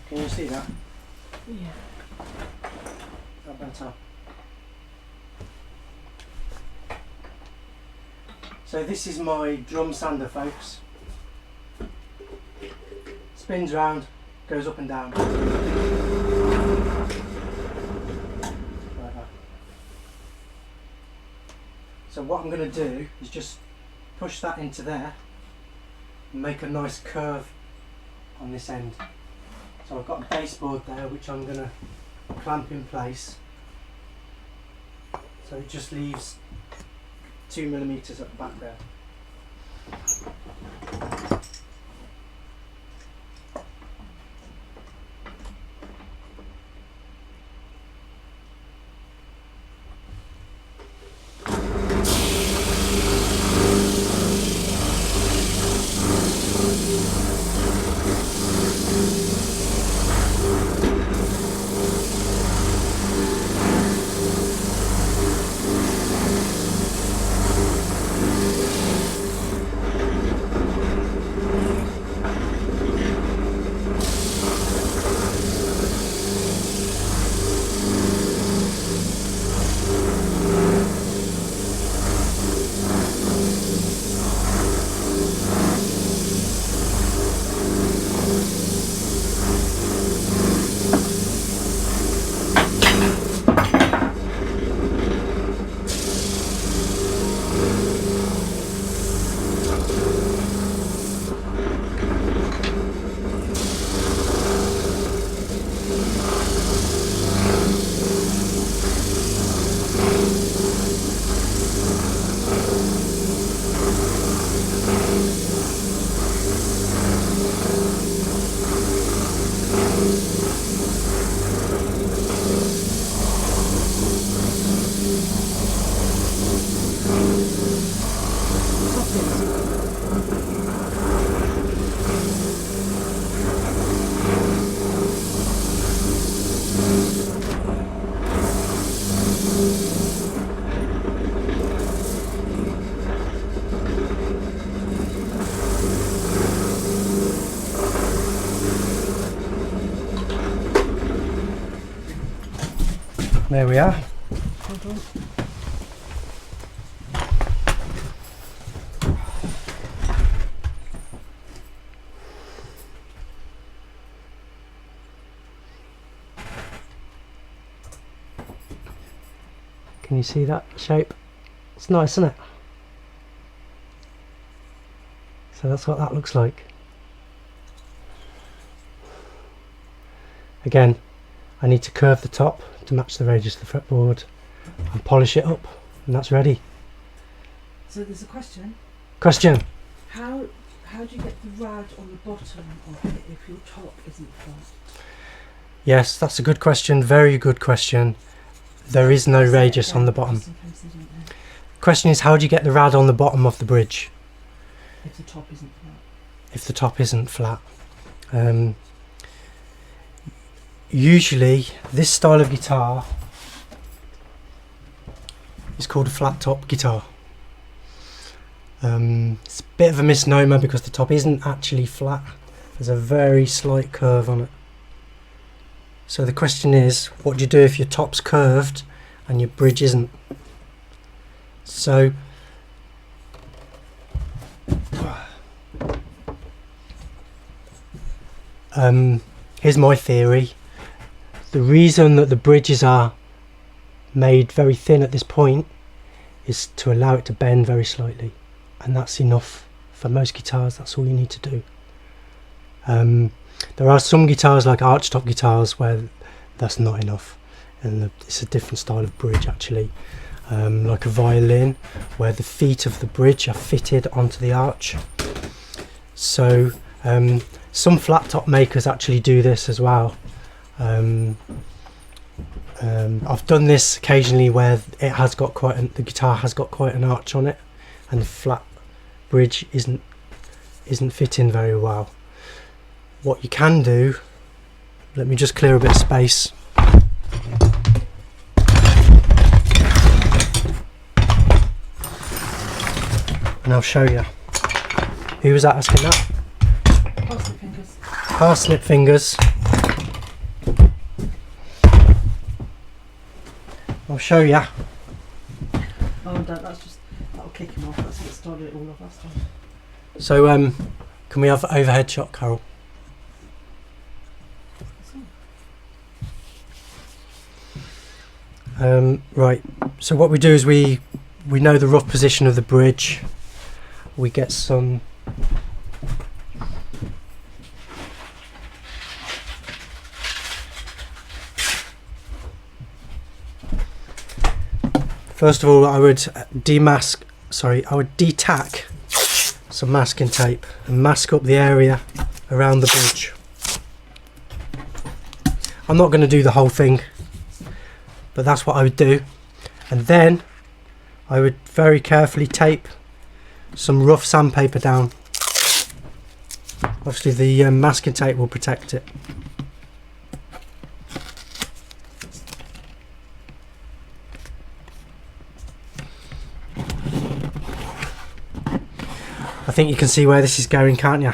Can you see that? Yeah. That better. So this is my drum sander, folks. Spins round, goes up and down. Like that. So what I'm going to do is just push that into there and make a nice curve on this end. So I've got a baseboard there which I'm going to clamp in place. So it just leaves 2mm at the back there. There we are. Hold on. Can you see that shape? It's nice, isn't it? So that's what that looks like. Again, I need to curve the top to match the radius of the fretboard and polish it up, and that's ready. So there's a question. Question? How do you get the rad on the bottom of it if your top isn't flat? Yes, that's a good question. Very good question. There is no radius on the bottom. Just in case they don't know. Question is, how do you get the rad on the bottom of the bridge If the top isn't flat. if the top isn't flat? Usually this style of guitar is called a flat top guitar. It's a bit of a misnomer because the top isn't actually flat. There's a very slight curve on it. So the question is, what do you do if your top's curved and your bridge isn't? So here's my theory. The reason that the bridges are made very thin at this point is to allow it to bend very slightly, and that's enough For most guitars, that's all you need to do. There are some guitars like archtop guitars where that's not enough, and it's a different style of bridge actually, like a violin where the feet of the bridge are fitted onto the arch. So some flat top makers actually do this as well. I've done this occasionally where it has got the guitar has got quite an arch on it, and the flat bridge isn't fitting very well. What you can do, let me just clear a bit of space. And I'll show you. Who was that asking that? Parsnip fingers. Parsnip fingers. I'll show you. Oh, that'll kick him off. That's what started it all off last time. So, can we have overhead shot, Carol? Right, so what we do is we know the rough position of the bridge. We get some first of all I would detack some masking tape and mask up the area around the bridge. I'm not going to do the whole thing, but that's what I would do. And then I would very carefully tape some rough sandpaper down. Obviously the masking tape will protect it. I think you can see where this is going, can't you?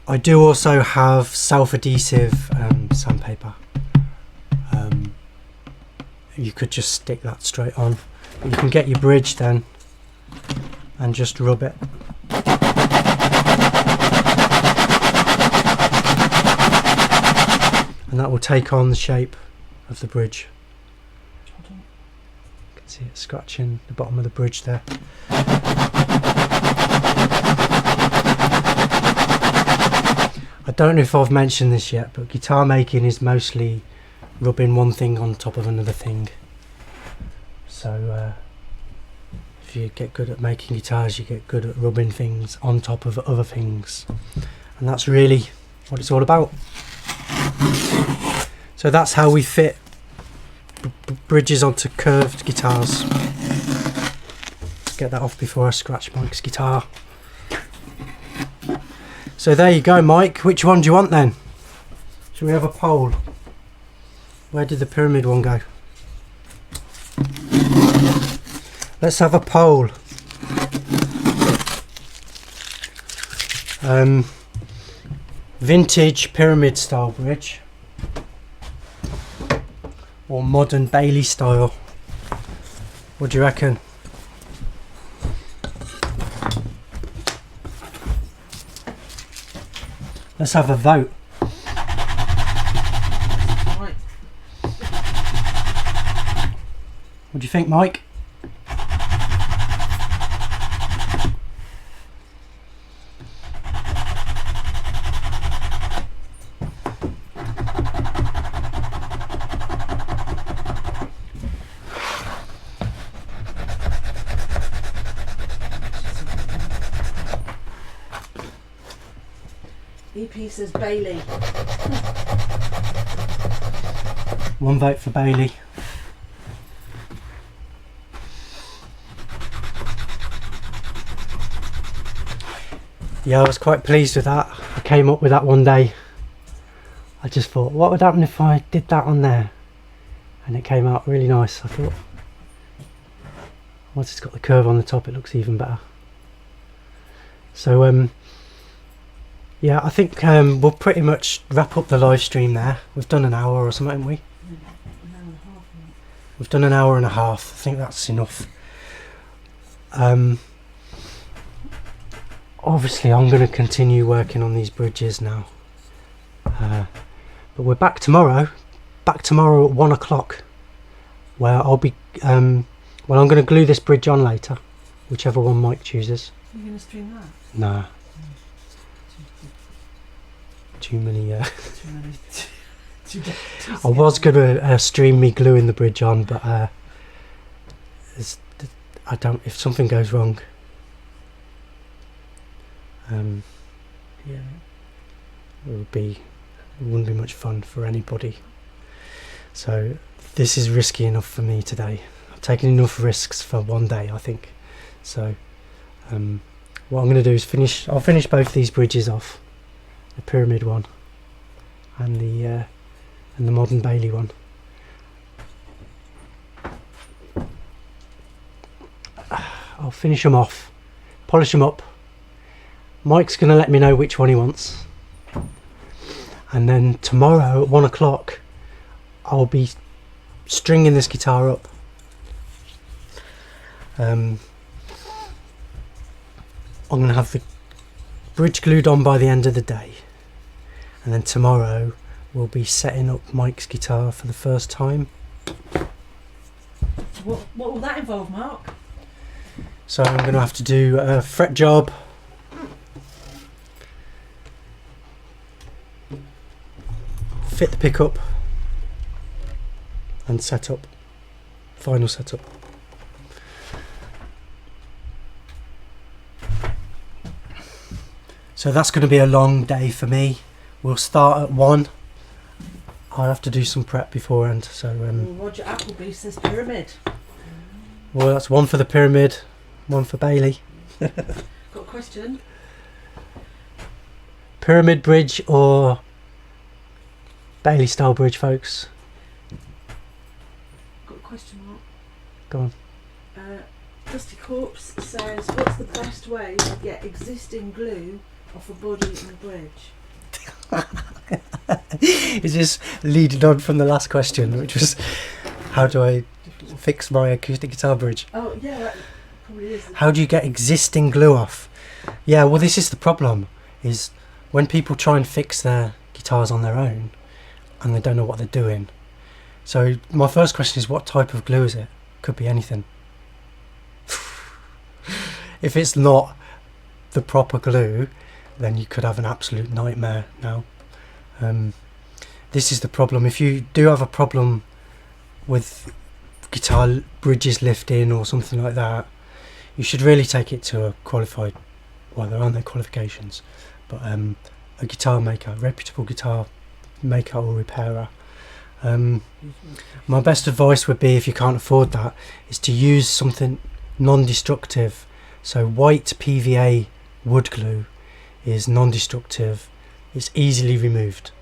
I do also have self-adhesive sandpaper. You could just stick that straight on. But you can get your bridge then and just rub it. And that will take on the shape of the bridge. You can see it scratching the bottom of the bridge there. I don't know if I've mentioned this yet, but guitar making is mostly rubbing one thing on top of another thing. So if you get good at making guitars, you get good at rubbing things on top of other things, and that's really what it's all about. So that's how we fit bridges onto curved guitars. Let's get that off before I scratch Mike's guitar. So there you go, Mike. Which one do you want then? Should we have a poll? Where did the pyramid one go? Let's have a poll. Vintage pyramid style bridge or modern Bailey style? What do you reckon? Let's have a vote. Right. What do you think, Mike? EP says Bailey. One vote for Bailey. Yeah, I was quite pleased with that. I came up with that one day. I just thought, what would happen if I did that on there? And it came out really nice. I thought, once it's got the curve on the top, it looks even better. So yeah, I think we'll pretty much wrap up the live stream there. We've done an hour or something, haven't we? An hour and a half. We've done an hour and a half. I think that's enough. Obviously I'm going to continue working on these bridges now. But we're back tomorrow. Back tomorrow at 1 o'clock. where I'll be well, I'm going to glue this bridge on later, whichever one Mike chooses. You're going to string that? Nah, too many Too many. I was going to stream me gluing the bridge on, but I don't, if something goes wrong, Yeah. it wouldn't be much fun for anybody. So this is risky enough for me today. I've taken enough risks for one day, I think. So what I'm going to do is I'll finish both these bridges off, the pyramid one and the modern Bailey one. I'll finish them off, polish them up. Mike's going to let me know which one he wants, and then tomorrow at 1 o'clock I'll be stringing this guitar up. I'm going to have the bridge glued on by the end of the day, and then tomorrow we'll be setting up Mike's guitar for the first time. What will that involve, Mark? So I'm going to have to do a fret job, fit the pickup, and set up, final setup. So that's going to be a long day for me. We'll start at 1. I'll have to do some prep beforehand. So Roger Appleby says pyramid. well, that's 1 for the pyramid, 1 for Bailey. Got a question? Pyramid bridge or Bailey style bridge, folks? Got a question, Mark? Go on. Dusty Corpse says, what's the best way to get existing glue off a body in a bridge? Is this leading on from the last question, which was how do I fix my acoustic guitar bridge? Oh yeah, that probably is. How do you get existing glue off? Yeah, well, this is the problem, is when people try and fix their guitars on their own and they don't know what they're doing. So my first question is, what type of glue is it? Could be anything. If it's not the proper glue, then you could have an absolute nightmare now. This is the problem. If you do have a problem with guitar bridges lifting or something like that, you should really take it to a qualified, well, there aren't no qualifications, but a guitar maker, reputable guitar maker or repairer. My best advice would be, if you can't afford that, is to use something non-destructive. So white PVA wood glue is non-destructive, it's easily removed.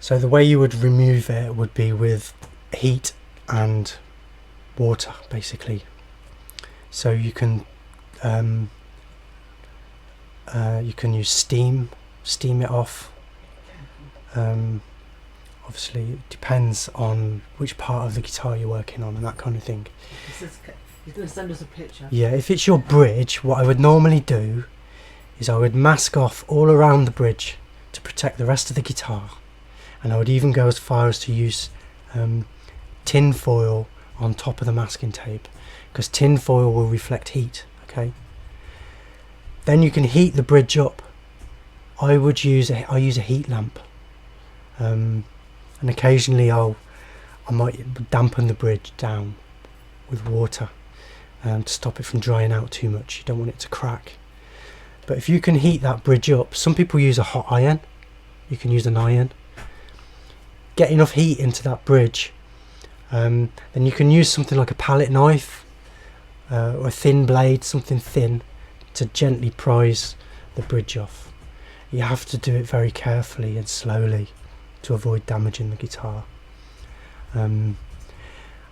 So the way you would remove it would be with heat and water, basically. So you can use steam it off. Obviously it depends on which part of the guitar you're working on and that kind of thing. He's going to send us a picture. Yeah, if it's your bridge, what I would normally do is I would mask off all around the bridge to protect the rest of the guitar, and I would even go as far as to use tin foil on top of the masking tape, because tin foil will reflect heat. Okay, then you can heat the bridge up. I use a heat lamp, and occasionally I might dampen the bridge down with water to stop it from drying out too much. You don't want it to crack. But if you can heat that bridge up, some people use a hot iron, you can use an iron, get enough heat into that bridge, then you can use something like a palette knife or a thin blade, something thin, to gently prise the bridge off. You have to do it very carefully and slowly to avoid damaging the guitar. And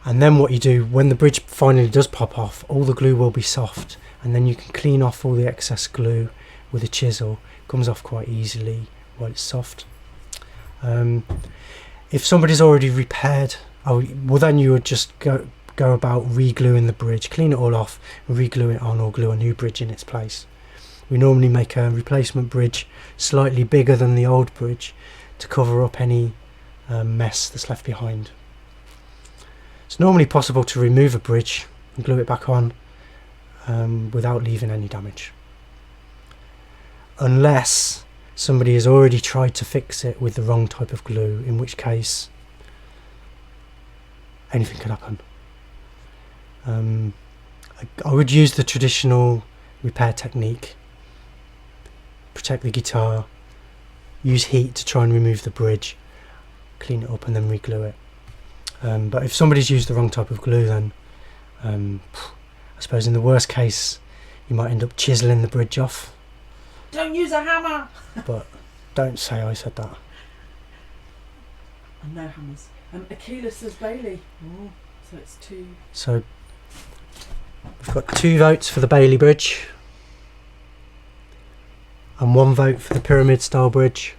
then what you do, when the bridge finally does pop off, all the glue will be soft, and then you can clean off all the excess glue with a chisel. It comes off quite easily while it's soft. If somebody's already repaired, well, then you would just go about re-gluing the bridge, clean it all off, re-glue it on, or glue a new bridge in its place. We normally make a replacement bridge slightly bigger than the old bridge to cover up any mess that's left behind. It's normally possible to remove a bridge and glue it back on without leaving any damage, unless somebody has already tried to fix it with the wrong type of glue, in which case anything can happen. I would use the traditional repair technique, protect the guitar, use heat to try and remove the bridge, clean it up and then re-glue it. But if somebody's used the wrong type of glue, then I suppose in the worst case you might end up chiseling the bridge off. Don't use a hammer! But don't say I said that. And no hammers. Aquila says Bailey. Oh, so it's 2. So we've got 2 votes for the Bailey bridge and 1 vote for the pyramid style bridge.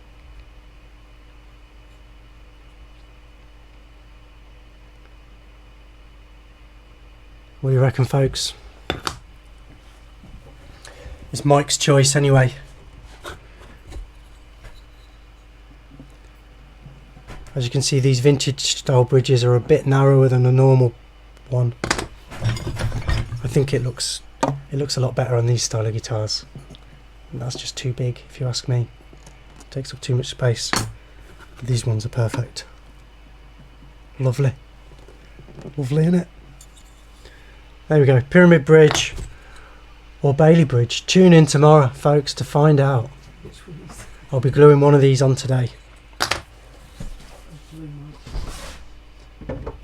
What do you reckon, folks? It's Mike's choice anyway. As you can see, these vintage style bridges are a bit narrower than a normal one. I think it looks a lot better on these style of guitars. And that's just too big, if you ask me. It takes up too much space. These ones are perfect. Lovely. Lovely, innit? There we go. Pyramid bridge or Bailey bridge. Tune in tomorrow, folks, to find out. Which ones? I'll be gluing one of these on today.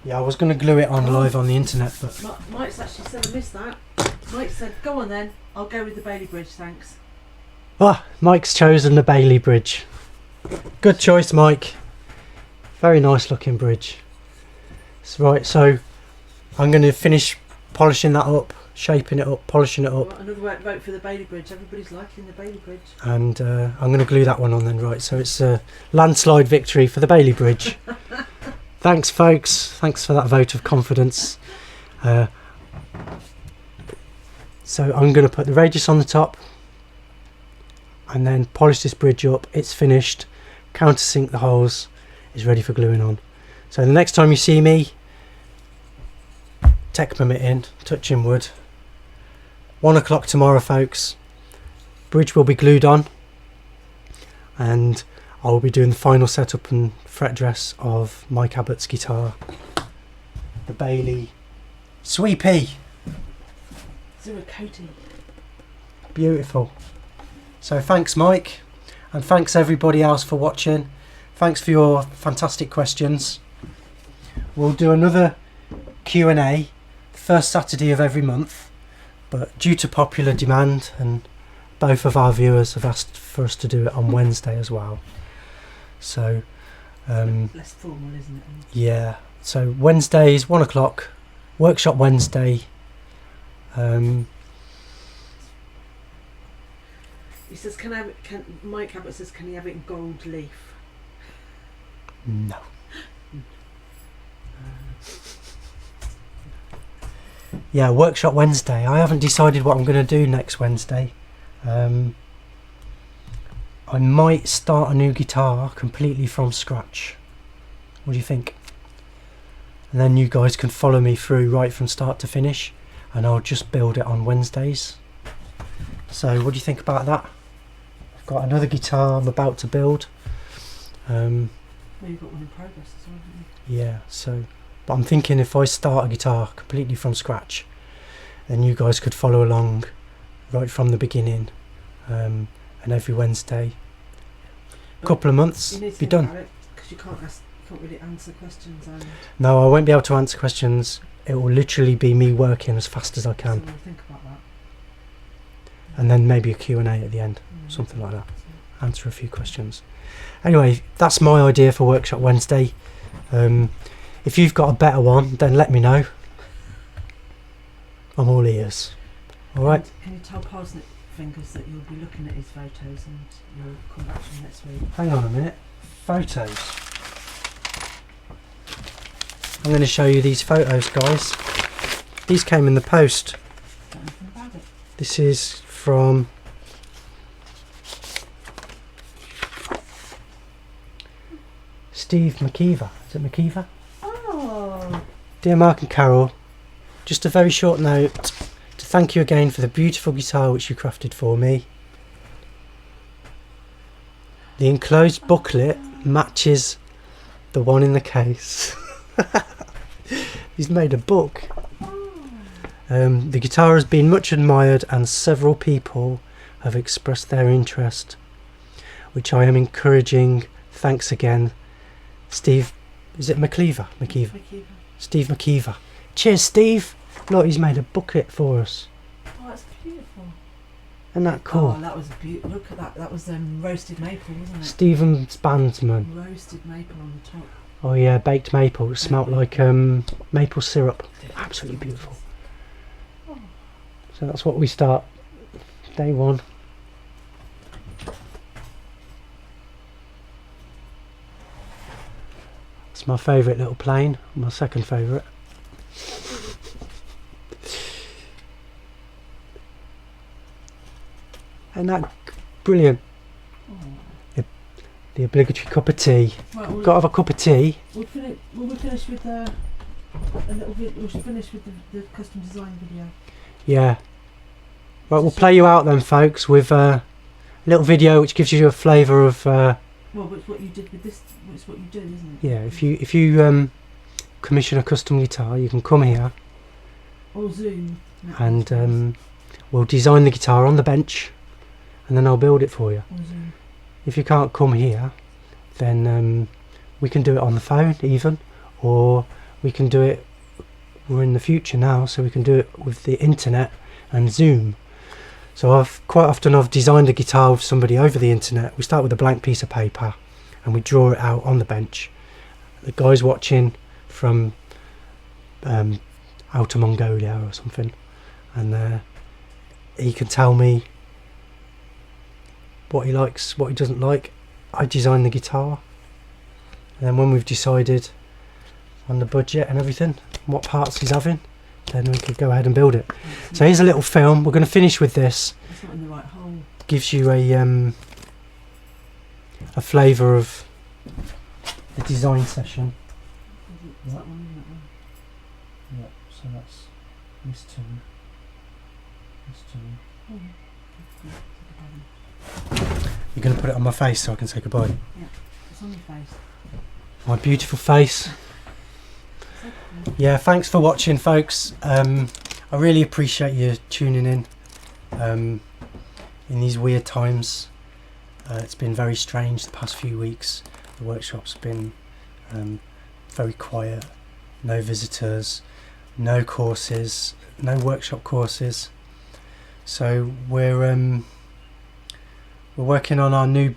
Yeah, I was going to glue it on live on the internet, but Mike's actually said I missed that. Mike said, go on then, I'll go with the Bailey bridge, thanks. Mike's chosen the Bailey bridge. Good choice, Mike. Very nice looking bridge. Right, so I'm going to finish polishing that up, shaping it up, polishing it up. Well, another vote for the Bailey bridge. Everybody's liking the Bailey bridge. And I'm going to glue that one on then. Right, so it's a landslide victory for the Bailey bridge. Thanks, folks. Thanks for that vote of confidence. So I'm going to put the radius on the top and then polish this bridge up. It's finished. Countersink the holes. It's ready for gluing on. So the next time you see me, tech permitting, touching wood, 1 o'clock tomorrow, folks. Bridge will be glued on and I will be doing the final setup and fret dress of Mike Abbott's guitar, the Bailey Sweepy. Zero coating. Beautiful. So thanks, Mike, and thanks everybody else for watching. Thanks for your fantastic questions. We'll do another Q&A first Saturday of every month, but due to popular demand, and both of our viewers have asked for us to do it on Wednesday as well. So less formal, isn't it? Yeah, so Wednesdays 1 o'clock, workshop Wednesday. He says, Mike Abbott says, can he have it in gold leaf? No. Yeah, workshop Wednesday. I haven't decided what I'm going to do next Wednesday. I might start a new guitar completely from scratch. What do you think? And then you guys can follow me through right from start to finish, and I'll just build it on Wednesdays. So what do you think about that? I've got another guitar I'm about to build. Well, you've got one in progress as well, haven't you? Yeah, so but I'm thinking if I start a guitar completely from scratch, then you guys could follow along right from the beginning, and every Wednesday, a couple of months, be done. Because you can't really answer questions. No, I won't be able to answer questions. It will literally be me working as fast as I can. So we'll think about that. And then maybe a Q&A at the end, something like that. Answer a few questions. Anyway, that's my idea for Workshop Wednesday. If you've got a better one, then let me know. I'm all ears. All right. Can you tell Parsnip Fingers that you'll be looking at his photos and you'll come back to him next week? Hang on a minute. Photos. I'm going to show you these photos, guys. These came in the post. Don't know anything about it. This is from Steve McKeever. Is it McKeever? Oh, Dear Mark and Carol, just a very short note to thank you again for the beautiful guitar which you crafted for me. The enclosed booklet matches the one in the case. He's made a book. The guitar has been much admired and several people have expressed their interest, which I am encouraging. Thanks again, Steve. Is it McKeever? McKeever. Steve McKeever. Cheers, Steve. Look, he's made a booklet for us. Oh, that's beautiful. Isn't that cool? Oh, that was beautiful. Look at that. That was roasted maple, wasn't it? Stephen's bandsman. Roasted maple on the top. Oh yeah, baked maple. It smelt like maple syrup. Absolutely beautiful. Oh. So that's what we start day one. It's my favourite little plane. My second favourite. And that brilliant. Oh. The obligatory cup of tea. Right, Got to have a cup of tea. Will we finish with a little bit? We should finish with the custom design video. Yeah. Right, we'll play you out then, folks, with a little video which gives you a flavour of. Well, it's what you did with this. It's what you do, isn't it? Yeah, if you commission a custom guitar, you can come here. Or Zoom. And we'll design the guitar on the bench, and then I'll build it for you. Or Zoom. If you can't come here, then we can do it on the phone even, or we can do it. We're in the future now, so we can do it with the internet and Zoom. So quite often I've designed a guitar with somebody over the internet. We start with a blank piece of paper and we draw it out on the bench. The guy's watching from Outer Mongolia or something, and he can tell me what he likes, what he doesn't like. I design the guitar, and then when we've decided on the budget and everything, what parts he's having, then we could go ahead and build it. So here's a little film. We're going to finish with this. It's not in the right hole. Gives you a flavour of the design session. Is that one, isn't it? Yeah, so that's this two. This two. You're going to put it on my face so I can say goodbye. Yeah, it's on your face. My beautiful face. Yeah, thanks for watching, folks. I really appreciate you tuning in these weird times. It's been very strange the past few weeks. The workshop's been very quiet. No visitors, no courses, no workshop courses. So we're working on our new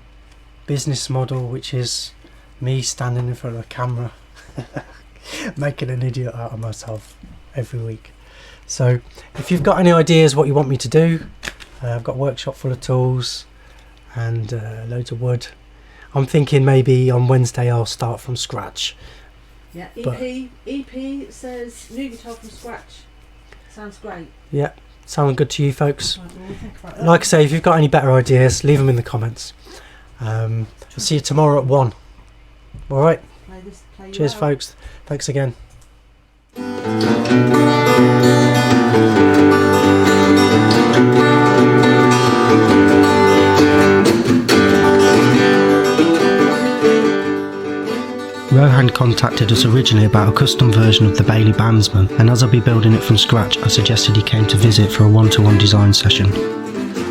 business model, which is me standing in front of a camera making an idiot out of myself every week. So if you've got any ideas what you want me to do, I've got a workshop full of tools and loads of wood. I'm thinking maybe on Wednesday I'll start from scratch. Yeah, EP says new guitar from scratch. Sounds great. Yeah, sounding good to you folks? Right, well, we'll think about that. Like I say, if you've got any better ideas, leave them in the comments. I'll see you tomorrow at 1. Alright, Play cheers out. folks, thanks again. Rohan contacted us originally about a custom version of the Bailey Bandsman, and as I'll be building it from scratch, I suggested he came to visit for a one-to-one design session.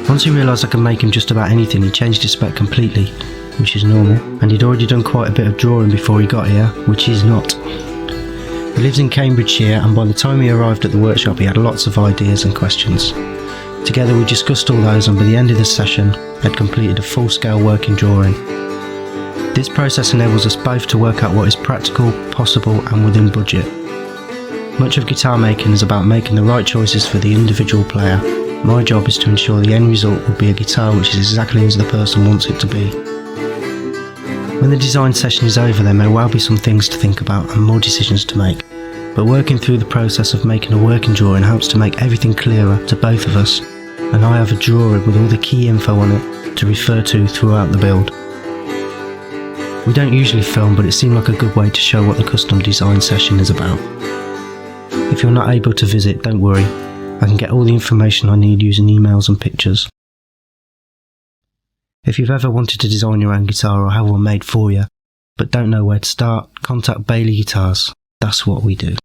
Once he realised I could make him just about anything, he changed his spec completely, which is normal, and he'd already done quite a bit of drawing before he got here, which is not. He lives in Cambridgeshire, and by the time he arrived at the workshop he had lots of ideas and questions. Together we discussed all those, and by the end of the session had completed a full-scale working drawing. This process enables us both to work out what is practical, possible and within budget. Much of guitar making is about making the right choices for the individual player. My job is to ensure the end result will be a guitar which is exactly as the person wants it to be. When the design session is over, there may well be some things to think about and more decisions to make, but working through the process of making a working drawing helps to make everything clearer to both of us, and I have a drawing with all the key info on it to refer to throughout the build. We don't usually film, but it seemed like a good way to show what the custom design session is about. If you're not able to visit, don't worry, I can get all the information I need using emails and pictures. If you've ever wanted to design your own guitar or have one made for you, but don't know where to start, contact Bailey Guitars. That's what we do.